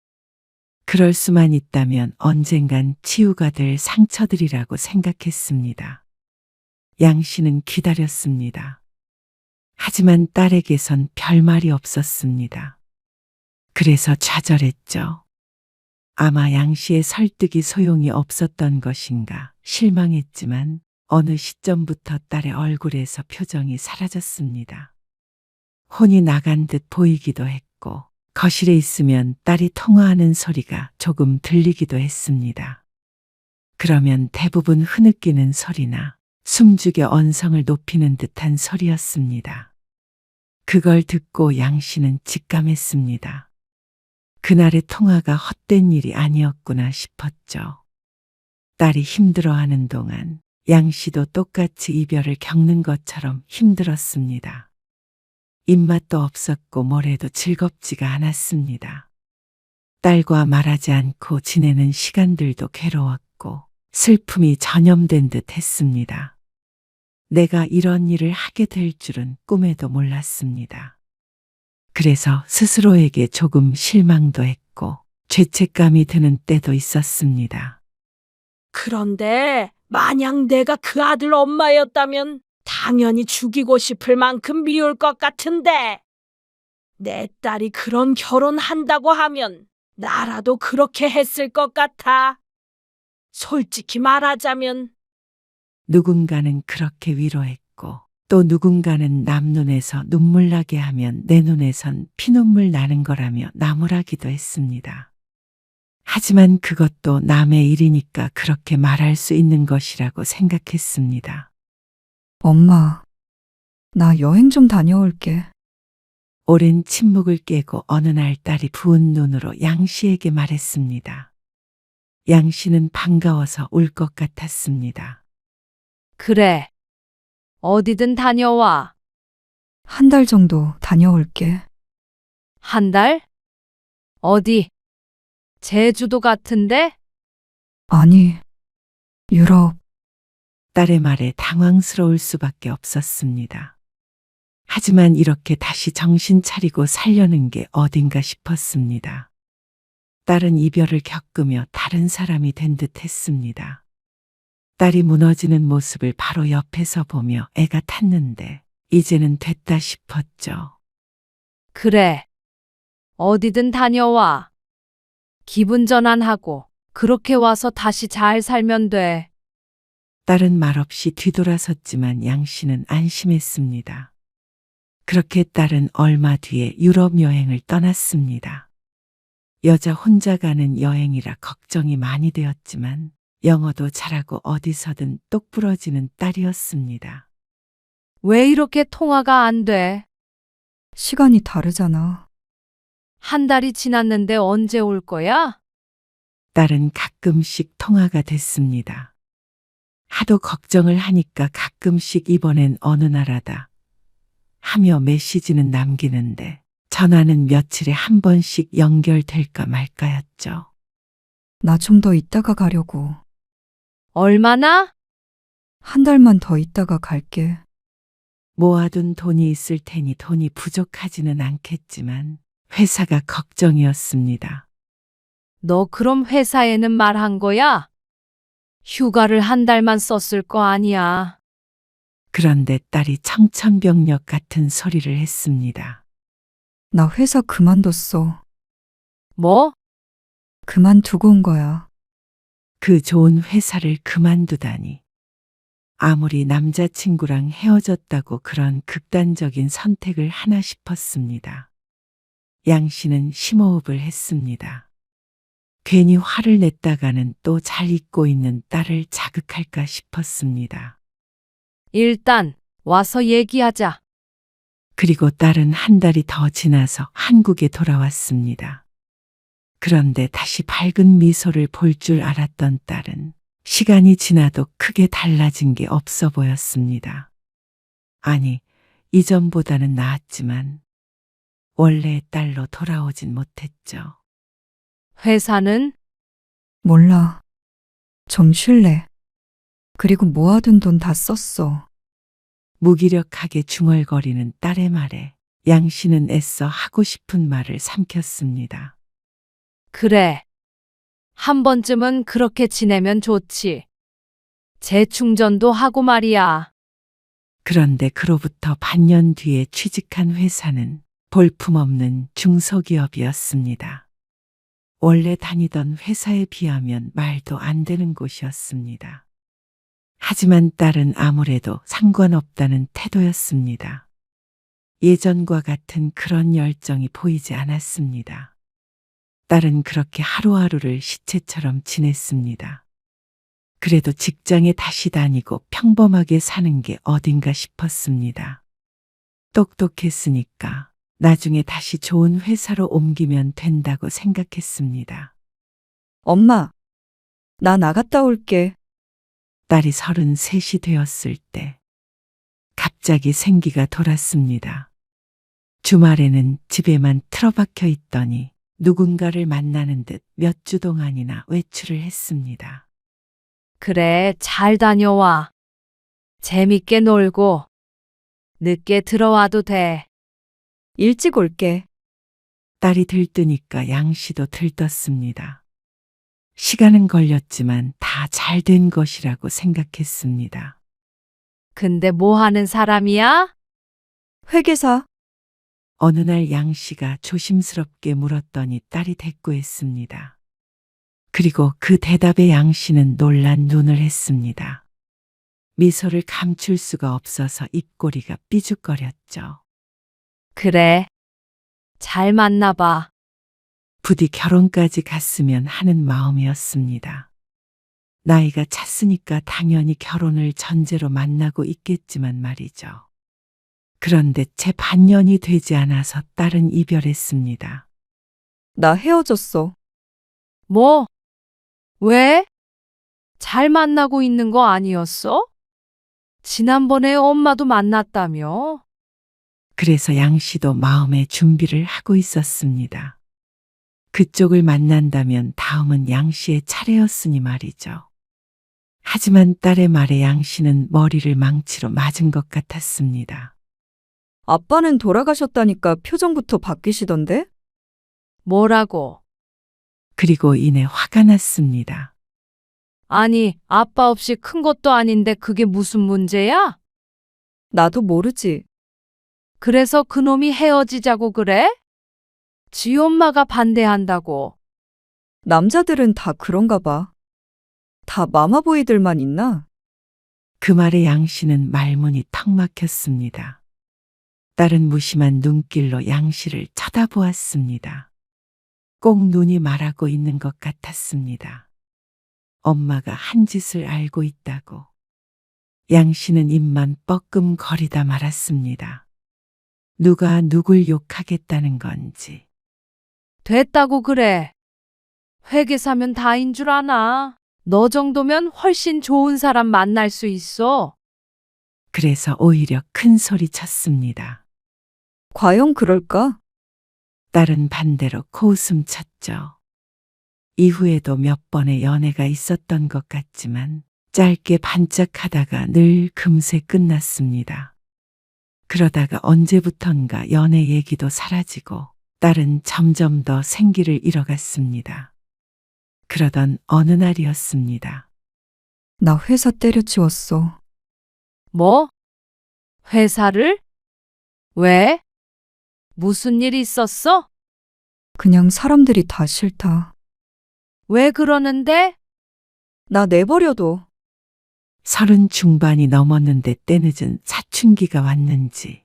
Speaker 4: 그럴 수만 있다면 언젠간 치유가 될 상처들이라고 생각했습니다. 양 씨는 기다렸습니다. 하지만 딸에게선 별말이 없었습니다. 그래서 좌절했죠. 아마 양 씨의 설득이 소용이 없었던 것인가 실망했지만 어느 시점부터 딸의 얼굴에서 표정이 사라졌습니다. 혼이 나간 듯 보이기도 했고 거실에 있으면 딸이 통화하는 소리가 조금 들리기도 했습니다. 그러면 대부분 흐느끼는 소리나 숨죽여 언성을 높이는 듯한 소리였습니다. 그걸 듣고 양 씨는 직감했습니다. 그날의 통화가 헛된 일이 아니었구나 싶었죠. 딸이 힘들어하는 동안 양 씨도 똑같이 이별을 겪는 것처럼 힘들었습니다. 입맛도 없었고 뭐래도 즐겁지가 않았습니다. 딸과 말하지 않고 지내는 시간들도 괴로웠고 슬픔이 전염된 듯 했습니다. 내가 이런 일을 하게 될 줄은 꿈에도 몰랐습니다. 그래서 스스로에게 조금 실망도 했고 죄책감이 드는 때도 있었습니다.
Speaker 1: 그런데 만약 내가 그 아들 엄마였다면 당연히 죽이고 싶을 만큼 미울 것 같은데 내 딸이 그런 결혼한다고 하면 나라도 그렇게 했을 것 같아. 솔직히 말하자면
Speaker 4: 누군가는 그렇게 위로했고 또 누군가는 남 눈에서 눈물 나게 하면 내 눈에선 피눈물 나는 거라며 나무라기도 했습니다. 하지만 그것도 남의 일이니까 그렇게 말할 수 있는 것이라고 생각했습니다.
Speaker 8: 엄마, 나 여행 좀 다녀올게.
Speaker 4: 오랜 침묵을 깨고 어느 날 딸이 부은 눈으로 양 씨에게 말했습니다. 양 씨는 반가워서 울 것 같았습니다.
Speaker 6: 그래. 어디든 다녀와.
Speaker 8: 한 달 정도 다녀올게.
Speaker 6: 한 달? 어디? 제주도 같은데?
Speaker 8: 아니, 유럽.
Speaker 4: 딸의 말에 당황스러울 수밖에 없었습니다. 하지만 이렇게 다시 정신 차리고 살려는 게 어딘가 싶었습니다. 딸은 이별을 겪으며 다른 사람이 된 듯 했습니다. 딸이 무너지는 모습을 바로 옆에서 보며 애가 탔는데 이제는 됐다 싶었죠.
Speaker 6: 그래. 어디든 다녀와. 기분 전환하고 그렇게 와서 다시 잘 살면 돼.
Speaker 4: 딸은 말없이 뒤돌아섰지만 양 씨는 안심했습니다. 그렇게 딸은 얼마 뒤에 유럽 여행을 떠났습니다. 여자 혼자 가는 여행이라 걱정이 많이 되었지만 영어도 잘하고 어디서든 똑부러지는 딸이었습니다.
Speaker 6: 왜 이렇게 통화가 안 돼?
Speaker 8: 시간이 다르잖아.
Speaker 6: 한 달이 지났는데 언제 올 거야?
Speaker 4: 딸은 가끔씩 통화가 됐습니다. 하도 걱정을 하니까 가끔씩 이번엔 어느 나라다 하며 메시지는 남기는데 전화는 며칠에 한 번씩 연결될까 말까였죠.
Speaker 8: 나 좀 더 있다가 가려고.
Speaker 6: 얼마나?
Speaker 8: 한 달만 더 있다가 갈게.
Speaker 4: 모아둔 돈이 있을 테니 돈이 부족하지는 않겠지만 회사가 걱정이었습니다.
Speaker 6: 너 그럼 회사에는 말한 거야? 휴가를 한 달만 썼을 거 아니야.
Speaker 4: 그런데 딸이 청천벽력 같은 소리를 했습니다.
Speaker 8: 나 회사 그만뒀어.
Speaker 6: 뭐?
Speaker 8: 그만두고 온 거야.
Speaker 4: 그 좋은 회사를 그만두다니 아무리 남자친구랑 헤어졌다고 그런 극단적인 선택을 하나 싶었습니다. 양 씨는 심호흡을 했습니다. 괜히 화를 냈다가는 또 잘 잊고 있는 딸을 자극할까 싶었습니다.
Speaker 6: 일단 와서 얘기하자.
Speaker 4: 그리고 딸은 한 달이 더 지나서 한국에 돌아왔습니다. 그런데 다시 밝은 미소를 볼 줄 알았던 딸은 시간이 지나도 크게 달라진 게 없어 보였습니다. 아니, 이전보다는 나았지만 원래의 딸로 돌아오진 못했죠.
Speaker 6: 회사는?
Speaker 8: 몰라. 좀 쉴래. 그리고 모아둔 돈 다 썼어.
Speaker 4: 무기력하게 중얼거리는 딸의 말에 양 씨는 애써 하고 싶은 말을 삼켰습니다.
Speaker 6: 그래. 한 번쯤은 그렇게 지내면 좋지. 재충전도 하고 말이야.
Speaker 4: 그런데 그로부터 반년 뒤에 취직한 회사는 볼품없는 중소기업이었습니다. 원래 다니던 회사에 비하면 말도 안 되는 곳이었습니다. 하지만 딸은 아무래도 상관없다는 태도였습니다. 예전과 같은 그런 열정이 보이지 않았습니다. 딸은 그렇게 하루하루를 시체처럼 지냈습니다. 그래도 직장에 다시 다니고 평범하게 사는 게 어딘가 싶었습니다. 똑똑했으니까 나중에 다시 좋은 회사로 옮기면 된다고 생각했습니다.
Speaker 8: 엄마, 나 나갔다 올게.
Speaker 4: 딸이 33이 되었을 때 갑자기 생기가 돌았습니다. 주말에는 집에만 틀어박혀 있더니 누군가를 만나는 듯 몇 주 동안이나 외출을 했습니다.
Speaker 6: 그래, 잘 다녀와. 재밌게 놀고. 늦게 들어와도 돼.
Speaker 8: 일찍 올게.
Speaker 4: 딸이 들뜨니까 양 씨도 들떴습니다. 시간은 걸렸지만 다 잘 된 것이라고 생각했습니다.
Speaker 6: 근데 뭐 하는 사람이야?
Speaker 8: 회계사.
Speaker 4: 어느 날 양 씨가 조심스럽게 물었더니 딸이 대꾸했습니다. 그리고 그 대답에 양 씨는 놀란 눈을 했습니다. 미소를 감출 수가 없어서 입꼬리가 삐죽거렸죠.
Speaker 6: 그래. 잘 만나봐.
Speaker 4: 부디 결혼까지 갔으면 하는 마음이었습니다. 나이가 찼으니까 당연히 결혼을 전제로 만나고 있겠지만 말이죠. 그런데 채 반년이 되지 않아서 딸은 이별했습니다.
Speaker 8: 나 헤어졌어.
Speaker 6: 뭐? 왜? 잘 만나고 있는 거 아니었어? 지난번에 엄마도 만났다며?
Speaker 4: 그래서 양 씨도 마음의 준비를 하고 있었습니다. 그쪽을 만난다면 다음은 양 씨의 차례였으니 말이죠. 하지만 딸의 말에 양 씨는 머리를 망치로 맞은 것 같았습니다.
Speaker 8: 아빠는 돌아가셨다니까 표정부터 바뀌시던데?
Speaker 6: 뭐라고?
Speaker 4: 그리고 이내 화가 났습니다.
Speaker 6: 아니, 아빠 없이 큰 것도 아닌데 그게 무슨 문제야?
Speaker 8: 나도 모르지.
Speaker 6: 그래서 그놈이 헤어지자고 그래? 지 엄마가 반대한다고.
Speaker 8: 남자들은 다 그런가 봐. 다 마마보이들만 있나?
Speaker 4: 그 말에 양 씨는 말문이 턱 막혔습니다. 딸은 무심한 눈길로 양 씨를 쳐다보았습니다. 꼭 눈이 말하고 있는 것 같았습니다. 엄마가 한 짓을 알고 있다고. 양 씨는 입만 뻐끔거리다 말았습니다. 누가 누굴 욕하겠다는 건지.
Speaker 6: 됐다고 그래. 회계사면 다인 줄 아나. 너 정도면 훨씬 좋은 사람 만날 수 있어.
Speaker 4: 그래서 오히려 큰 소리 쳤습니다.
Speaker 8: 과연 그럴까?
Speaker 4: 딸은 반대로 코웃음 쳤죠. 이후에도 몇 번의 연애가 있었던 것 같지만 짧게 반짝하다가 늘 금세 끝났습니다. 그러다가 언제부턴가 연애 얘기도 사라지고 딸은 점점 더 생기를 잃어갔습니다. 그러던 어느 날이었습니다.
Speaker 8: 나 회사 때려치웠어.
Speaker 6: 뭐? 회사를? 왜? 무슨 일 있었어?
Speaker 8: 그냥 사람들이 다 싫다.
Speaker 6: 왜 그러는데?
Speaker 8: 나 내버려둬.
Speaker 4: 30 중반이 넘었는데 때늦은 사춘기가 왔는지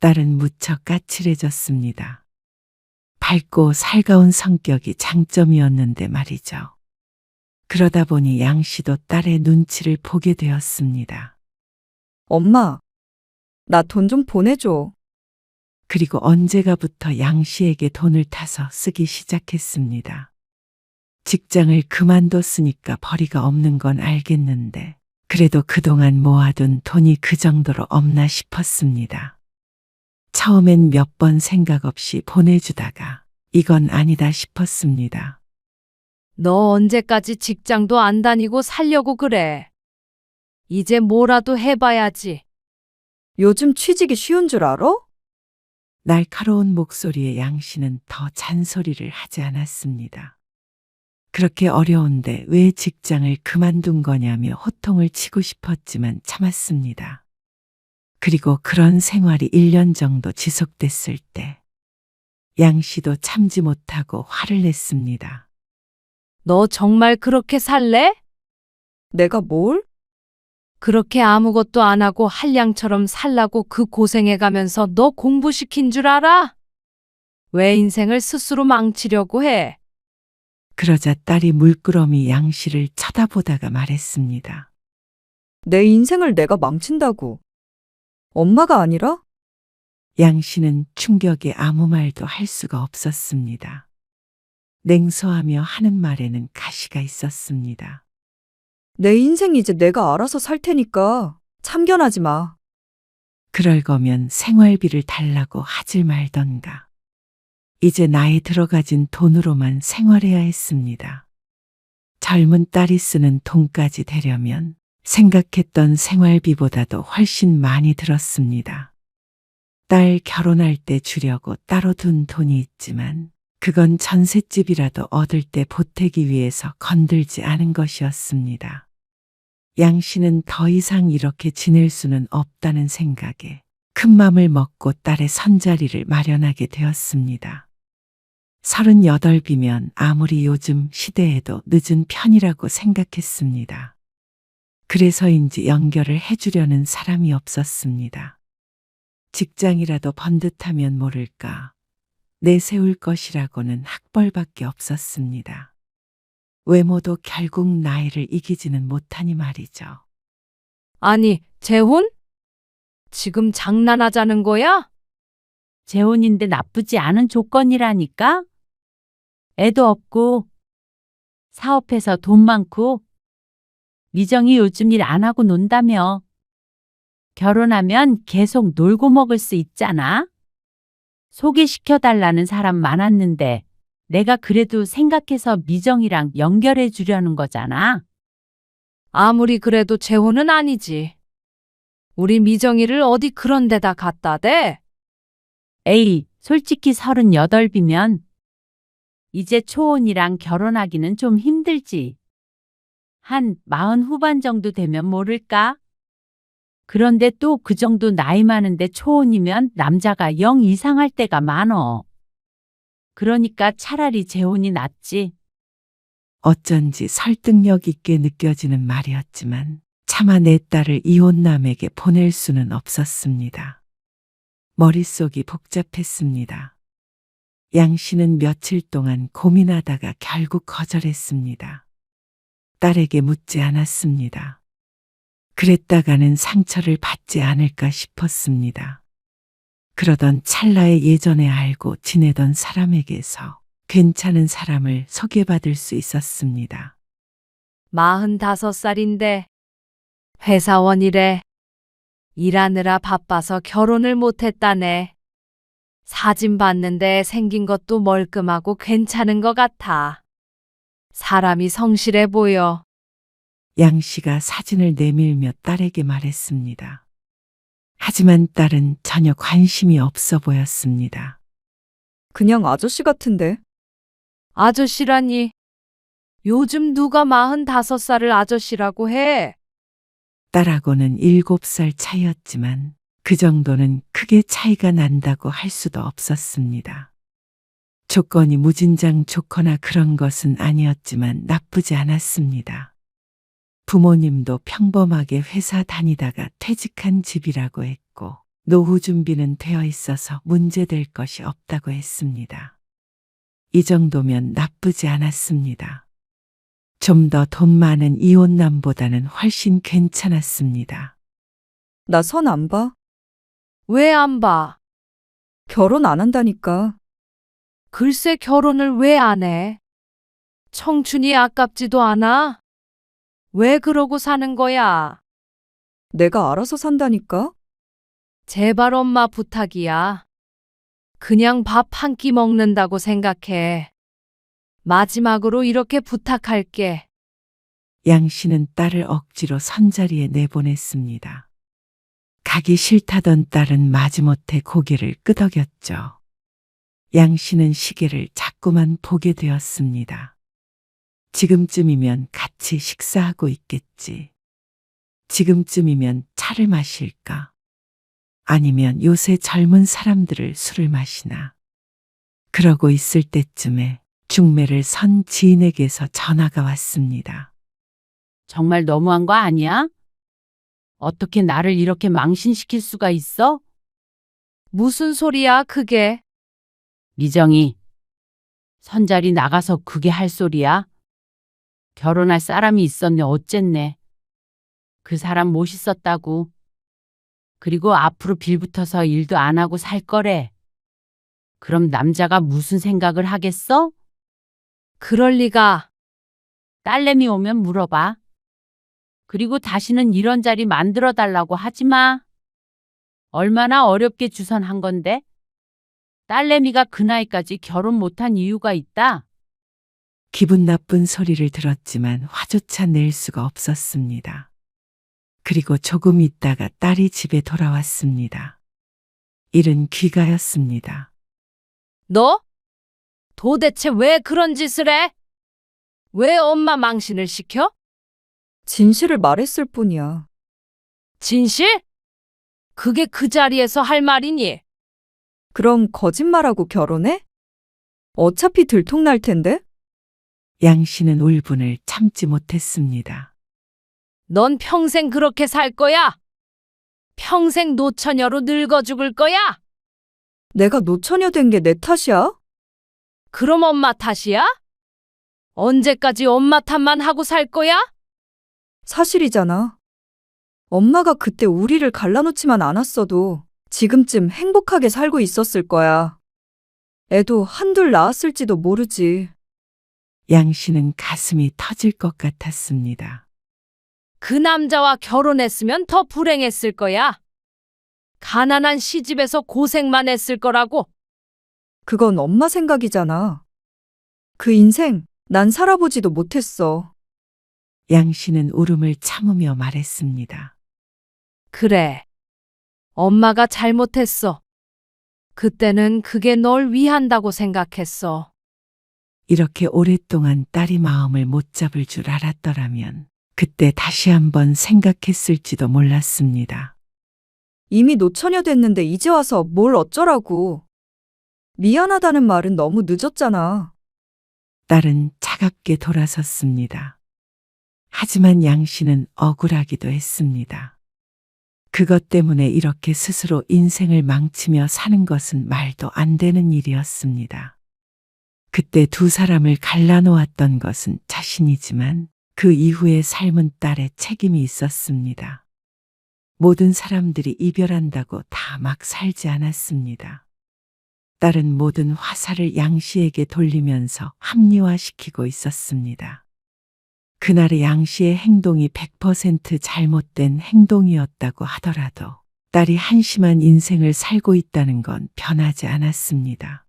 Speaker 4: 딸은 무척 까칠해졌습니다. 밝고 살가운 성격이 장점이었는데 말이죠. 그러다 보니 양 씨도 딸의 눈치를 보게 되었습니다.
Speaker 8: 엄마, 나 돈 좀 보내줘.
Speaker 4: 그리고 언제가부터 양 씨에게 돈을 타서 쓰기 시작했습니다. 직장을 그만뒀으니까 벌이가 없는 건 알겠는데 그래도 그동안 모아둔 돈이 그 정도로 없나 싶었습니다. 처음엔 몇 번 생각 없이 보내주다가 이건 아니다 싶었습니다.
Speaker 6: 너 언제까지 직장도 안 다니고 살려고 그래? 이제 뭐라도 해봐야지.
Speaker 8: 요즘 취직이 쉬운 줄 알아?
Speaker 4: 날카로운 목소리의 양 씨는 더 잔소리를 하지 않았습니다. 그렇게 어려운데 왜 직장을 그만둔 거냐며 호통을 치고 싶었지만 참았습니다. 그리고 그런 생활이 1년 정도 지속됐을 때 양 씨도 참지 못하고 화를 냈습니다.
Speaker 6: 너 정말 그렇게 살래?
Speaker 8: 내가 뭘?
Speaker 6: 그렇게 아무것도 안 하고 한량처럼 살라고 그 고생해가면서 너 공부시킨 줄 알아? 왜 인생을 스스로 망치려고 해?
Speaker 4: 그러자 딸이 물끄러미 양 씨를 쳐다보다가 말했습니다.
Speaker 8: 내 인생을 내가 망친다고. 엄마가 아니라?
Speaker 4: 양 씨는 충격에 아무 말도 할 수가 없었습니다. 냉소하며 하는 말에는 가시가 있었습니다.
Speaker 8: 내 인생 이제 내가 알아서 살 테니까 참견하지 마.
Speaker 4: 그럴 거면 생활비를 달라고 하질 말던가. 이제 나이 들어가진 돈으로만 생활해야 했습니다. 젊은 딸이 쓰는 돈까지 되려면 생각했던 생활비보다도 훨씬 많이 들었습니다. 딸 결혼할 때 주려고 따로 둔 돈이 있지만 그건 전셋집이라도 얻을 때 보태기 위해서 건들지 않은 것이었습니다. 양 씨는 더 이상 이렇게 지낼 수는 없다는 생각에 큰 맘을 먹고 딸의 선자리를 마련하게 되었습니다. 38이면 아무리 요즘 시대에도 늦은 편이라고 생각했습니다. 그래서인지 연결을 해주려는 사람이 없었습니다. 직장이라도 번듯하면 모를까 내세울 것이라고는 학벌밖에 없었습니다. 외모도 결국 나이를 이기지는 못하니 말이죠.
Speaker 6: 아니, 재혼? 지금 장난하자는 거야?
Speaker 10: 재혼인데 나쁘지 않은 조건이라니까? 애도 없고 사업해서 돈 많고 미정이 요즘 일 안 하고 논다며. 결혼하면 계속 놀고 먹을 수 있잖아. 소개시켜달라는 사람 많았는데 내가 그래도 생각해서 미정이랑 연결해 주려는 거잖아.
Speaker 6: 아무리 그래도 재혼은 아니지. 우리 미정이를 어디 그런 데다 갖다 대?
Speaker 10: 에이, 솔직히 38이면 이제 초혼이랑 결혼하기는 좀 힘들지. 한 40 후반 정도 되면 모를까? 그런데 또 그 정도 나이 많은데 초혼이면 남자가 영 이상할 때가 많어. 그러니까 차라리 재혼이 낫지.
Speaker 4: 어쩐지 설득력 있게 느껴지는 말이었지만 차마 내 딸을 이혼남에게 보낼 수는 없었습니다. 머릿속이 복잡했습니다. 양 씨는 며칠 동안 고민하다가 결국 거절했습니다. 딸에게 묻지 않았습니다. 그랬다가는 상처를 받지 않을까 싶었습니다. 그러던 찰나에 예전에 알고 지내던 사람에게서 괜찮은 사람을 소개받을 수 있었습니다.
Speaker 6: 45살인데 회사원이래. 일하느라 바빠서 결혼을 못했다네. 사진 봤는데 생긴 것도 멀끔하고 괜찮은 것 같아. 사람이 성실해 보여.
Speaker 4: 양 씨가 사진을 내밀며 딸에게 말했습니다. 하지만 딸은 전혀 관심이 없어 보였습니다.
Speaker 8: 그냥 아저씨 같은데.
Speaker 6: 아저씨라니. 요즘 누가 45살을 아저씨라고 해?
Speaker 4: 딸하고는 7살 차이였지만 그 정도는 크게 차이가 난다고 할 수도 없었습니다. 조건이 무진장 좋거나 그런 것은 아니었지만 나쁘지 않았습니다. 부모님도 평범하게 회사 다니다가 퇴직한 집이라고 했고 노후 준비는 되어 있어서 문제될 것이 없다고 했습니다. 이 정도면 나쁘지 않았습니다. 좀 더 돈 많은 이혼남보다는 훨씬 괜찮았습니다.
Speaker 8: 나 선 안 봐?
Speaker 6: 왜 안 봐?
Speaker 8: 결혼 안 한다니까.
Speaker 6: 글쎄 결혼을 왜 안 해? 청춘이 아깝지도 않아? 왜 그러고 사는 거야?
Speaker 8: 내가 알아서 산다니까.
Speaker 6: 제발 엄마 부탁이야. 그냥 밥 한 끼 먹는다고 생각해. 마지막으로 이렇게 부탁할게.
Speaker 4: 양 씨는 딸을 억지로 선자리에 내보냈습니다. 가기 싫다던 딸은 마지못해 고개를 끄덕였죠. 양 씨는 시계를 자꾸만 보게 되었습니다. 지금쯤이면 같이 식사하고 있겠지. 지금쯤이면 차를 마실까? 아니면 요새 젊은 사람들을 술을 마시나? 그러고 있을 때쯤에 중매를 선 지인에게서 전화가 왔습니다.
Speaker 11: 정말 너무한 거 아니야? 어떻게 나를 이렇게 망신시킬 수가 있어?
Speaker 6: 무슨 소리야, 그게?
Speaker 11: 미정이, 선자리 나가서 그게 할 소리야? 결혼할 사람이 있었네 어쨌네. 그 사람 멋있었다고. 그리고 앞으로 빌붙어서 일도 안 하고 살 거래. 그럼 남자가 무슨 생각을 하겠어?
Speaker 6: 그럴 리가.
Speaker 11: 딸내미 오면 물어봐. 그리고 다시는 이런 자리 만들어 달라고 하지 마. 얼마나 어렵게 주선한 건데? 딸내미가 그 나이까지 결혼 못한 이유가 있다.
Speaker 4: 기분 나쁜 소리를 들었지만 화조차 낼 수가 없었습니다. 그리고 조금 있다가 딸이 집에 돌아왔습니다. 일은 귀가였습니다.
Speaker 6: 너? 도대체 왜 그런 짓을 해? 왜 엄마 망신을 시켜?
Speaker 8: 진실을 말했을 뿐이야.
Speaker 6: 진실? 그게 그 자리에서 할 말이니?
Speaker 8: 그럼 거짓말하고 결혼해? 어차피 들통날 텐데?
Speaker 4: 양 씨는 울분을 참지 못했습니다.
Speaker 6: 넌 평생 그렇게 살 거야? 평생 노처녀로 늙어 죽을 거야?
Speaker 8: 내가 노처녀 된 게 내 탓이야?
Speaker 6: 그럼 엄마 탓이야? 언제까지 엄마 탓만 하고 살 거야?
Speaker 8: 사실이잖아. 엄마가 그때 우리를 갈라놓지만 않았어도 지금쯤 행복하게 살고 있었을 거야. 애도 한둘 낳았을지도 모르지.
Speaker 4: 양 씨는 가슴이 터질 것 같았습니다.
Speaker 6: 그 남자와 결혼했으면 더 불행했을 거야. 가난한 시집에서 고생만 했을 거라고.
Speaker 8: 그건 엄마 생각이잖아. 그 인생 난 살아보지도 못했어.
Speaker 4: 양 씨는 울음을 참으며 말했습니다.
Speaker 6: 그래. 엄마가 잘못했어. 그때는 그게 널 위한다고 생각했어.
Speaker 4: 이렇게 오랫동안 딸이 마음을 못 잡을 줄 알았더라면 그때 다시 한번 생각했을지도 몰랐습니다.
Speaker 8: 이미 노처녀 됐는데 이제 와서 뭘 어쩌라고. 미안하다는 말은 너무 늦었잖아.
Speaker 4: 딸은 차갑게 돌아섰습니다. 하지만 양 씨는 억울하기도 했습니다. 그것 때문에 이렇게 스스로 인생을 망치며 사는 것은 말도 안 되는 일이었습니다. 그때 두 사람을 갈라놓았던 것은 자신이지만 그 이후의 삶은 딸의 책임이 있었습니다. 모든 사람들이 이별한다고 다 막 살지 않았습니다. 딸은 모든 화살을 양 씨에게 돌리면서 합리화시키고 있었습니다. 그날의 양 씨의 행동이 100% 잘못된 행동이었다고 하더라도 딸이 한심한 인생을 살고 있다는 건 변하지 않았습니다.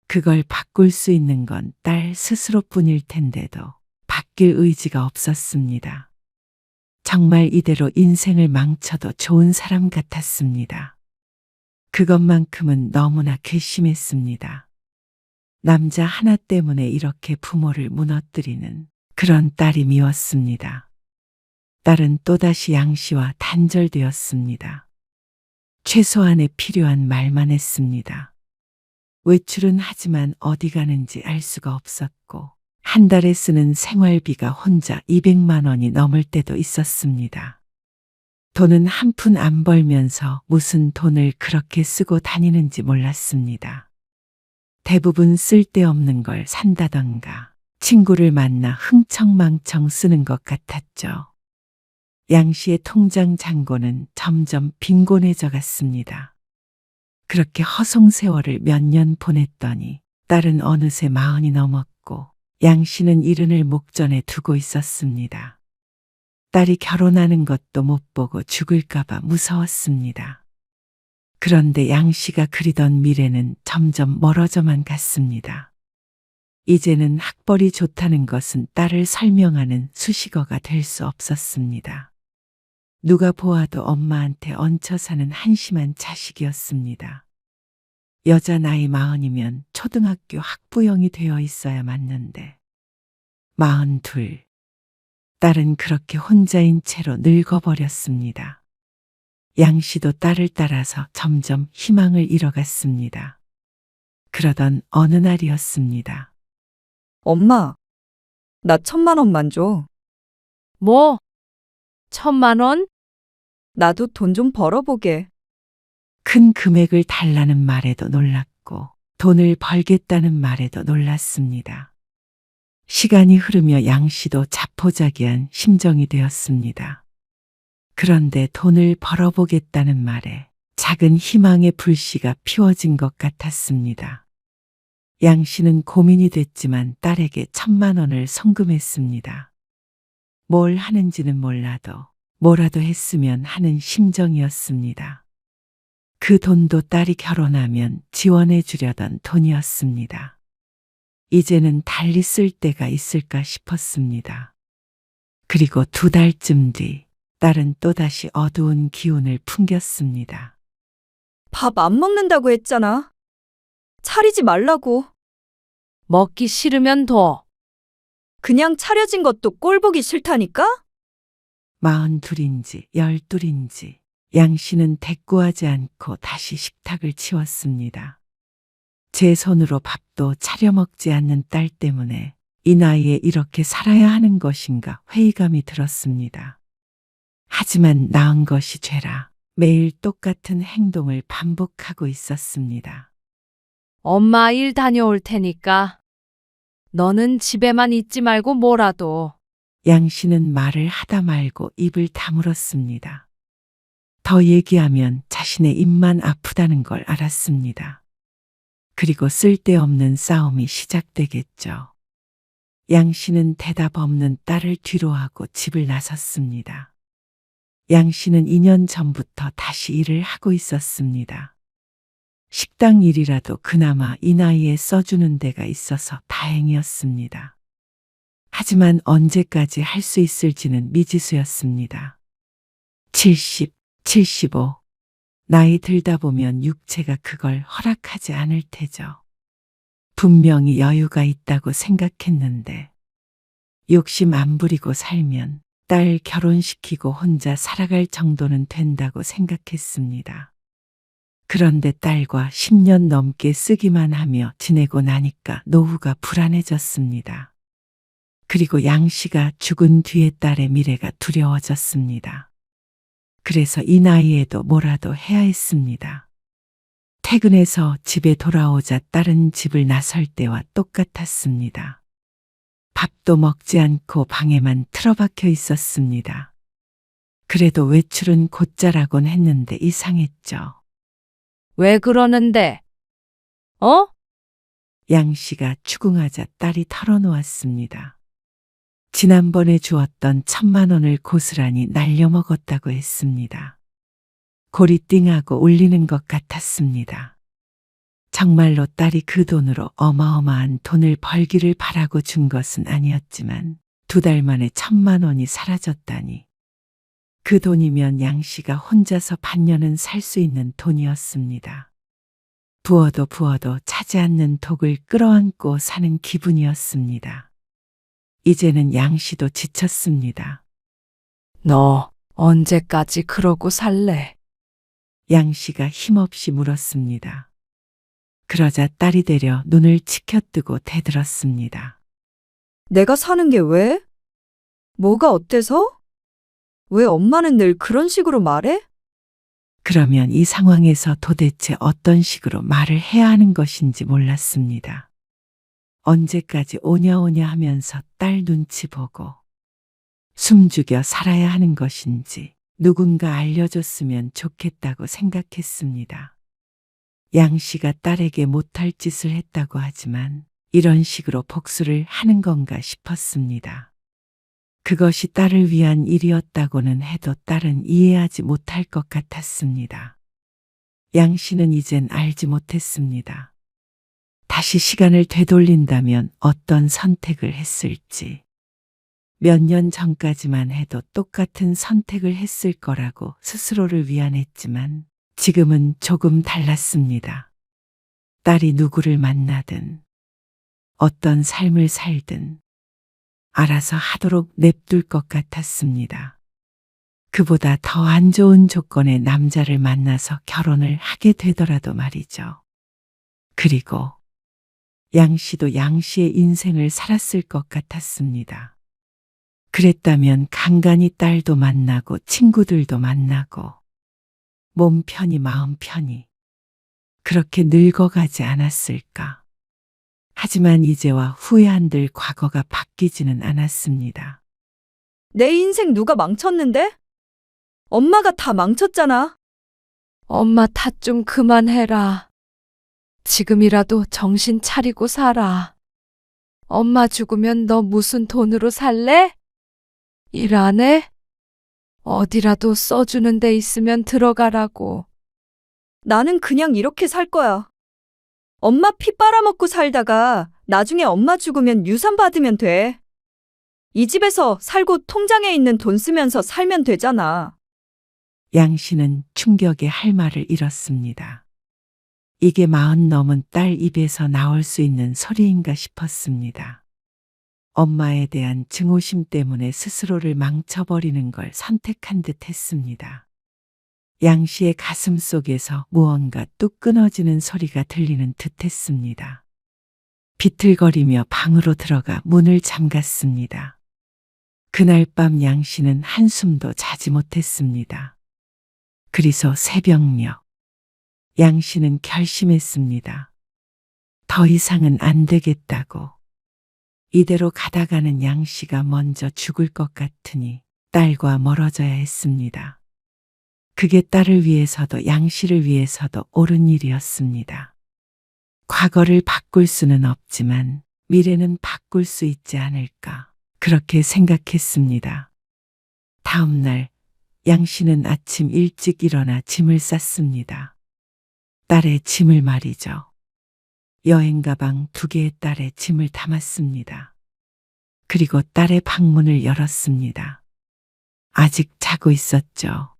Speaker 4: 그걸 바꿀 수 있는 건 딸 스스로뿐일 텐데도 바뀔 의지가 없었습니다. 정말 이대로 인생을 망쳐도 좋은 사람 같았습니다. 그것만큼은 너무나 괘씸했습니다. 남자 하나 때문에 이렇게 부모를 무너뜨리는 그런 딸이 미웠습니다. 딸은 또다시 양 씨와 단절되었습니다. 최소한의 필요한 말만 했습니다. 외출은 하지만 어디 가는지 알 수가 없었고 한 달에 쓰는 생활비가 혼자 200만 원이 넘을 때도 있었습니다. 돈은 한 푼 안 벌면서 무슨 돈을 그렇게 쓰고 다니는지 몰랐습니다. 대부분 쓸데없는 걸 산다던가 친구를 만나 흥청망청 쓰는 것 같았죠. 양 씨의 통장 잔고는 점점 빈곤해져 갔습니다. 그렇게 허송세월을 몇 년 보냈더니 딸은 어느새 40이 넘었고 양 씨는 이른을 목전에 두고 있었습니다. 딸이 결혼하는 것도 못 보고 죽을까봐 무서웠습니다. 그런데 양 씨가 그리던 미래는 점점 멀어져만 갔습니다. 이제는 학벌이 좋다는 것은 딸을 설명하는 수식어가 될 수 없었습니다. 누가 보아도 엄마한테 얹혀 사는 한심한 자식이었습니다. 여자 나이 40이면 초등학교 학부형이 되어 있어야 맞는데 42. 딸은 그렇게 혼자인 채로 늙어버렸습니다. 양 씨도 딸을 따라서 점점 희망을 잃어갔습니다. 그러던 어느 날이었습니다.
Speaker 8: 엄마, 나 1,000만 원만 줘.
Speaker 6: 뭐? 1,000만 원?
Speaker 8: 나도 돈 좀 벌어보게.
Speaker 4: 큰 금액을 달라는 말에도 놀랐고 돈을 벌겠다는 말에도 놀랐습니다. 시간이 흐르며 양 씨도 자포자기한 심정이 되었습니다. 그런데 돈을 벌어보겠다는 말에 작은 희망의 불씨가 피워진 것 같았습니다. 양 씨는 고민이 됐지만 딸에게 1,000만 원을 송금했습니다. 뭘 하는지는 몰라도 뭐라도 했으면 하는 심정이었습니다. 그 돈도 딸이 결혼하면 지원해 주려던 돈이었습니다. 이제는 달리 쓸 때가 있을까 싶었습니다. 그리고 2달쯤 뒤 딸은 또다시 어두운 기운을 풍겼습니다.
Speaker 8: 밥 안 먹는다고 했잖아. 차리지 말라고.
Speaker 6: 먹기 싫으면 둬.
Speaker 8: 그냥 차려진 것도 꼴보기 싫다니까?
Speaker 4: 42인지 12인지 양 씨는 대꾸하지 않고 다시 식탁을 치웠습니다. 제 손으로 밥도 차려 먹지 않는 딸 때문에 이 나이에 이렇게 살아야 하는 것인가 회의감이 들었습니다. 하지만 낳은 것이 죄라 매일 똑같은 행동을 반복하고 있었습니다.
Speaker 6: 엄마 일 다녀올 테니까 너는 집에만 있지 말고 뭐라도.
Speaker 4: 양 씨는 말을 하다 말고 입을 다물었습니다. 더 얘기하면 자신의 입만 아프다는 걸 알았습니다. 그리고 쓸데없는 싸움이 시작되겠죠. 양 씨는 대답 없는 딸을 뒤로하고 집을 나섰습니다. 양 씨는 2년 전부터 다시 일을 하고 있었습니다. 식당 일이라도 그나마 이 나이에 써주는 데가 있어서 다행이었습니다. 하지만 언제까지 할 수 있을지는 미지수였습니다. 70, 75. 나이 들다 보면 육체가 그걸 허락하지 않을 테죠. 분명히 여유가 있다고 생각했는데 욕심 안 부리고 살면 딸 결혼시키고 혼자 살아갈 정도는 된다고 생각했습니다. 그런데 딸과 10년 넘게 쓰기만 하며 지내고 나니까 노후가 불안해졌습니다. 그리고 양 씨가 죽은 뒤에 딸의 미래가 두려워졌습니다. 그래서 이 나이에도 뭐라도 해야 했습니다. 퇴근해서 집에 돌아오자 딸은 집을 나설 때와 똑같았습니다. 밥도 먹지 않고 방에만 틀어박혀 있었습니다. 그래도 외출은 곧잘하곤 했는데 이상했죠.
Speaker 6: 왜 그러는데? 어?
Speaker 4: 양 씨가 추궁하자 딸이 털어놓았습니다. 지난번에 주었던 1,000만 원을 고스란히 날려먹었다고 했습니다. 골이 띵하고 울리는 것 같았습니다. 정말로 딸이 그 돈으로 어마어마한 돈을 벌기를 바라고 준 것은 아니었지만 2달 만에 1,000만 원이 사라졌다니. 그 돈이면 양 씨가 혼자서 반년은 살 수 있는 돈이었습니다. 부어도 부어도 차지 않는 독을 끌어안고 사는 기분이었습니다. 이제는 양 씨도 지쳤습니다.
Speaker 6: 너 언제까지 그러고 살래?
Speaker 4: 양 씨가 힘없이 물었습니다. 그러자 딸이 되려 눈을 치켜뜨고 대들었습니다.
Speaker 8: 내가 사는 게 왜? 뭐가 어때서? 왜 엄마는 늘 그런 식으로 말해?
Speaker 4: 그러면 이 상황에서 도대체 어떤 식으로 말을 해야 하는 것인지 몰랐습니다. 언제까지 오냐오냐 하면서 딸 눈치 보고 숨죽여 살아야 하는 것인지 누군가 알려줬으면 좋겠다고 생각했습니다. 양 씨가 딸에게 못할 짓을 했다고 하지만 이런 식으로 복수를 하는 건가 싶었습니다. 그것이 딸을 위한 일이었다고는 해도 딸은 이해하지 못할 것 같았습니다. 양 씨는 이젠 알지 못했습니다. 다시 시간을 되돌린다면 어떤 선택을 했을지. 몇 년 전까지만 해도 똑같은 선택을 했을 거라고 스스로를 위안했지만 지금은 조금 달랐습니다. 딸이 누구를 만나든 어떤 삶을 살든 알아서 하도록 냅둘 것 같았습니다. 그보다 더 안 좋은 조건의 남자를 만나서 결혼을 하게 되더라도 말이죠. 그리고 양 씨도 양 씨의 인생을 살았을 것 같았습니다. 그랬다면 간간히 딸도 만나고 친구들도 만나고 몸 편히 마음 편히 그렇게 늙어가지 않았을까. 하지만 이제와 후회한들 과거가 바뀌지는 않았습니다.
Speaker 8: 내 인생 누가 망쳤는데? 엄마가 다 망쳤잖아.
Speaker 6: 엄마 탓 좀 그만해라. 지금이라도 정신 차리고 살아. 엄마 죽으면 너 무슨 돈으로 살래? 일 안 해? 어디라도 써주는 데 있으면 들어가라고.
Speaker 8: 나는 그냥 이렇게 살 거야. 엄마 피 빨아먹고 살다가 나중에 엄마 죽으면 유산 받으면 돼. 이 집에서 살고 통장에 있는 돈 쓰면서 살면 되잖아.
Speaker 4: 양 씨는 충격에 할 말을 잃었습니다. 이게 40 넘은 딸 입에서 나올 수 있는 소리인가 싶었습니다. 엄마에 대한 증오심 때문에 스스로를 망쳐버리는 걸 선택한 듯 했습니다. 양 씨의 가슴 속에서 무언가 뚝 끊어지는 소리가 들리는 듯 했습니다. 비틀거리며 방으로 들어가 문을 잠갔습니다. 그날 밤 양 씨는 한숨도 자지 못했습니다. 그리서 새벽녘 양 씨는 결심했습니다. 더 이상은 안 되겠다고. 이대로 가다가는 양 씨가 먼저 죽을 것 같으니 딸과 멀어져야 했습니다. 그게 딸을 위해서도 양 씨를 위해서도 옳은 일이었습니다. 과거를 바꿀 수는 없지만 미래는 바꿀 수 있지 않을까 그렇게 생각했습니다. 다음 날 양 씨는 아침 일찍 일어나 짐을 쌌습니다. 딸의 짐을 말이죠. 여행 가방 2개의 딸의 짐을 담았습니다. 그리고 딸의 방문을 열었습니다. 아직 자고 있었죠.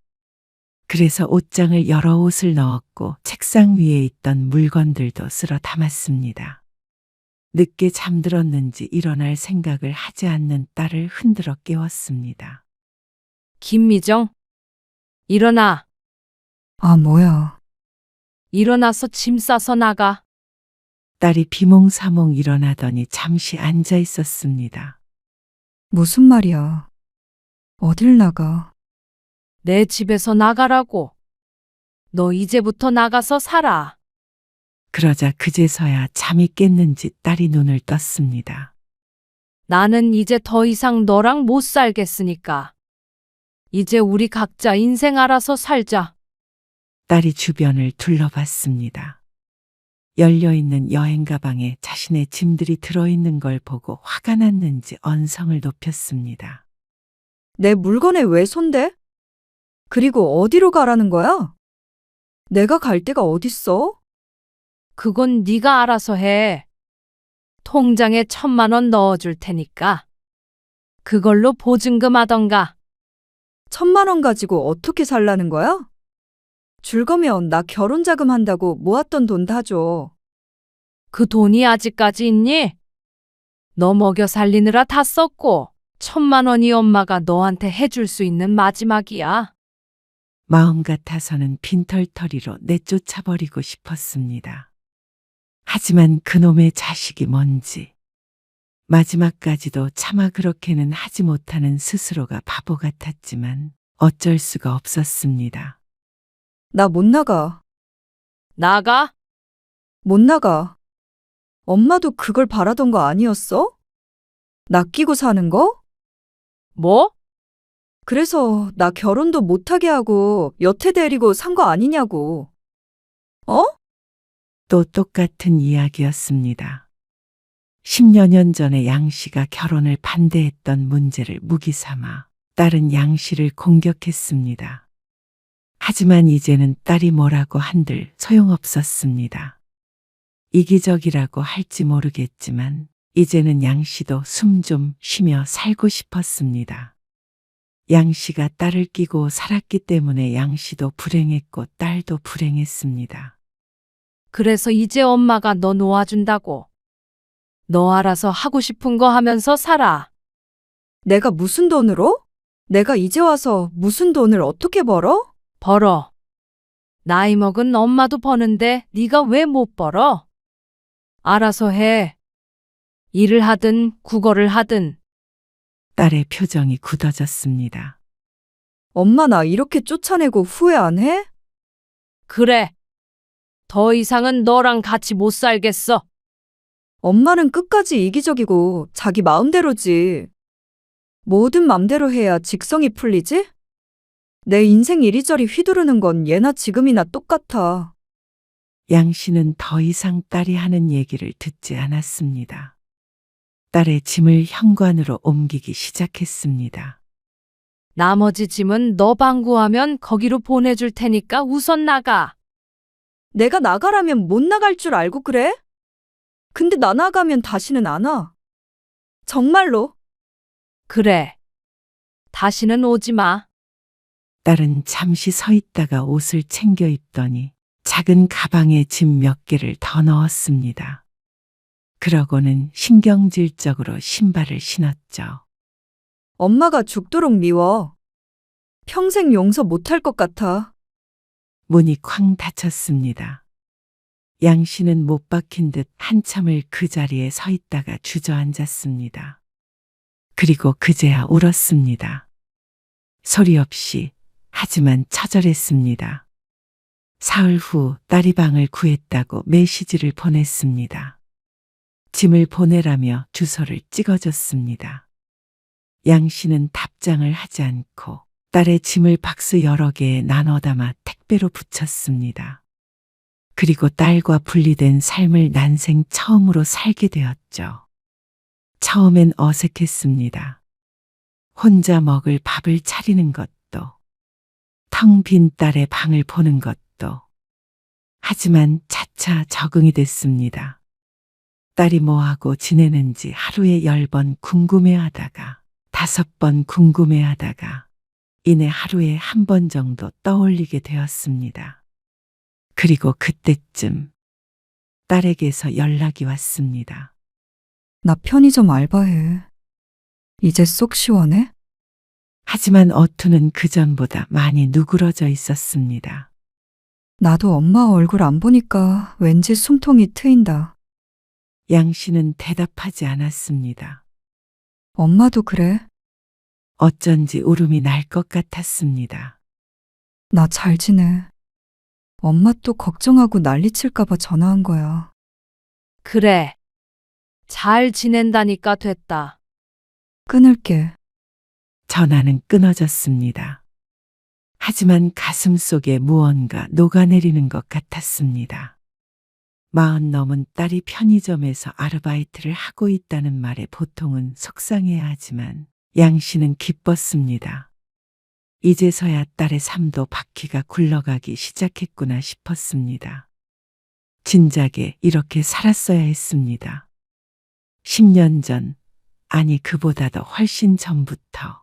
Speaker 4: 그래서 옷장을 열어 옷을 넣었고 책상 위에 있던 물건들도 쓸어 담았습니다. 늦게 잠들었는지 일어날 생각을 하지 않는 딸을 흔들어 깨웠습니다.
Speaker 6: 김미정, 일어나.
Speaker 8: 아, 뭐야.
Speaker 6: 일어나서 짐 싸서 나가.
Speaker 4: 딸이 비몽사몽 일어나더니 잠시 앉아 있었습니다.
Speaker 8: 무슨 말이야. 어딜 나가.
Speaker 6: 내 집에서 나가라고. 너 이제부터 나가서 살아.
Speaker 4: 그러자 그제서야 잠이 깼는지 딸이 눈을 떴습니다.
Speaker 6: 나는 이제 더 이상 너랑 못 살겠으니까. 이제 우리 각자 인생 알아서 살자.
Speaker 4: 딸이 주변을 둘러봤습니다. 열려있는 여행 가방에 자신의 짐들이 들어있는 걸 보고 화가 났는지 언성을 높였습니다.
Speaker 8: 내 물건에 왜 손대? 그리고 어디로 가라는 거야? 내가 갈 데가 어딨어?
Speaker 6: 그건 네가 알아서 해. 통장에 1,000만 원 넣어줄 테니까. 그걸로 보증금 하던가.
Speaker 8: 1,000만 원 가지고 어떻게 살라는 거야? 줄 거면 나 결혼 자금 한다고 모았던 돈 다 줘.
Speaker 6: 그 돈이 아직까지 있니? 너 먹여 살리느라 다 썼고 1,000만 원이 엄마가 너한테 해줄 수 있는 마지막이야.
Speaker 4: 마음 같아서는 빈털터리로 내쫓아버리고 싶었습니다. 하지만 그놈의 자식이 뭔지 마지막까지도 차마 그렇게는 하지 못하는 스스로가 바보 같았지만 어쩔 수가 없었습니다.
Speaker 8: 나 못 나가.
Speaker 6: 나가?
Speaker 8: 못 나가. 엄마도 그걸 바라던 거 아니었어? 낚이고 사는 거?
Speaker 6: 뭐?
Speaker 8: 그래서 나 결혼도 못하게 하고 여태 데리고 산 거 아니냐고. 어?
Speaker 4: 또 똑같은 이야기였습니다. 10여 년 전에 양 씨가 결혼을 반대했던 문제를 무기 삼아 딸은 양 씨를 공격했습니다. 하지만 이제는 딸이 뭐라고 한들 소용없었습니다. 이기적이라고 할지 모르겠지만 이제는 양 씨도 숨 좀 쉬며 살고 싶었습니다. 양 씨가 딸을 끼고 살았기 때문에 양 씨도 불행했고 딸도 불행했습니다.
Speaker 6: 그래서 이제 엄마가 너 놓아준다고. 너 알아서 하고 싶은 거 하면서 살아.
Speaker 8: 내가 무슨 돈으로? 내가 이제 와서 무슨 돈을 어떻게 벌어?
Speaker 6: 벌어. 나이 먹은 엄마도 버는데 네가 왜 못 벌어? 알아서 해. 일을 하든 국어를 하든.
Speaker 4: 딸의 표정이 굳어졌습니다.
Speaker 8: 엄마 나 이렇게 쫓아내고 후회 안 해?
Speaker 6: 그래. 더 이상은 너랑 같이 못 살겠어.
Speaker 8: 엄마는 끝까지 이기적이고 자기 마음대로지. 뭐든 맘대로 해야 직성이 풀리지? 내 인생 이리저리 휘두르는 건 예나 지금이나 똑같아.
Speaker 4: 양 씨는 더 이상 딸이 하는 얘기를 듣지 않았습니다. 딸의 짐을 현관으로 옮기기 시작했습니다.
Speaker 6: 나머지 짐은 너 방구하면 거기로 보내줄 테니까 우선 나가.
Speaker 8: 내가 나가라면 못 나갈 줄 알고 그래? 근데 나 나가면 다시는 안 와. 정말로.
Speaker 6: 그래. 다시는 오지 마.
Speaker 4: 딸은 잠시 서 있다가 옷을 챙겨 입더니 작은 가방에 짐 몇 개를 더 넣었습니다. 그러고는 신경질적으로 신발을 신었죠.
Speaker 8: 엄마가 죽도록 미워. 평생 용서 못할 것 같아.
Speaker 4: 문이 쾅 닫혔습니다. 양 씨는 못 박힌 듯 한참을 그 자리에 서 있다가 주저앉았습니다. 그리고 그제야 울었습니다. 소리 없이, 하지만 처절했습니다. 사흘 후 딸이 방을 구했다고 메시지를 보냈습니다. 짐을 보내라며 주소를 찍어줬습니다. 양 씨는 답장을 하지 않고 딸의 짐을 박스 여러 개에 나눠 담아 택배로 붙였습니다. 그리고 딸과 분리된 삶을 난생 처음으로 살게 되었죠. 처음엔 어색했습니다. 혼자 먹을 밥을 차리는 것도, 텅 빈 딸의 방을 보는 것도. 하지만 차차 적응이 됐습니다. 딸이 뭐하고 지내는지 하루에 10번 궁금해하다가 5번 궁금해하다가 이내 하루에 1번 정도 떠올리게 되었습니다. 그리고 그때쯤 딸에게서 연락이 왔습니다.
Speaker 8: 나 편의점 알바해. 이제 속 시원해?
Speaker 4: 하지만 어투는 그전보다 많이 누그러져 있었습니다.
Speaker 8: 나도 엄마 얼굴 안 보니까 왠지 숨통이 트인다.
Speaker 4: 양 씨는 대답하지 않았습니다.
Speaker 8: 엄마도 그래?
Speaker 4: 어쩐지 울음이 날 것 같았습니다.
Speaker 8: 나 잘 지내. 엄마 또 걱정하고 난리칠까봐 전화한 거야.
Speaker 6: 그래. 잘 지낸다니까 됐다.
Speaker 8: 끊을게.
Speaker 4: 전화는 끊어졌습니다. 하지만 가슴 속에 무언가 녹아내리는 것 같았습니다. 40 넘은 딸이 편의점에서 아르바이트를 하고 있다는 말에 보통은 속상해야 하지만 양 씨는 기뻤습니다. 이제서야 딸의 삶도 바퀴가 굴러가기 시작했구나 싶었습니다. 진작에 이렇게 살았어야 했습니다. 10년 전, 아니 그보다도 훨씬 전부터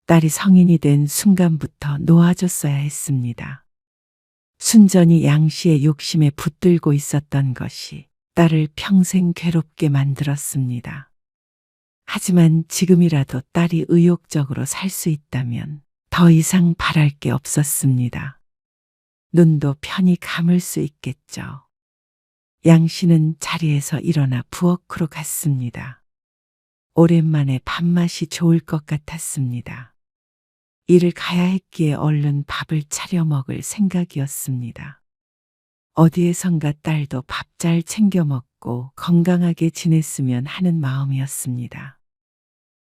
Speaker 4: 딸이 성인이 된 순간부터 놓아줬어야 했습니다. 순전히 양 씨의 욕심에 붙들고 있었던 것이 딸을 평생 괴롭게 만들었습니다. 하지만 지금이라도 딸이 의욕적으로 살 수 있다면 더 이상 바랄 게 없었습니다. 눈도 편히 감을 수 있겠죠. 양 씨는 자리에서 일어나 부엌으로 갔습니다. 오랜만에 밥맛이 좋을 것 같았습니다. 일을 가야 했기에 얼른 밥을 차려 먹을 생각이었습니다. 어디에선가 딸도 밥 잘 챙겨 먹고 건강하게 지냈으면 하는 마음이었습니다.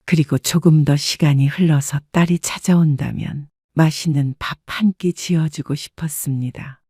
Speaker 4: 그리고 조금 더 시간이 흘러서 딸이 찾아온다면 맛있는 밥 한 끼 지어주고 싶었습니다.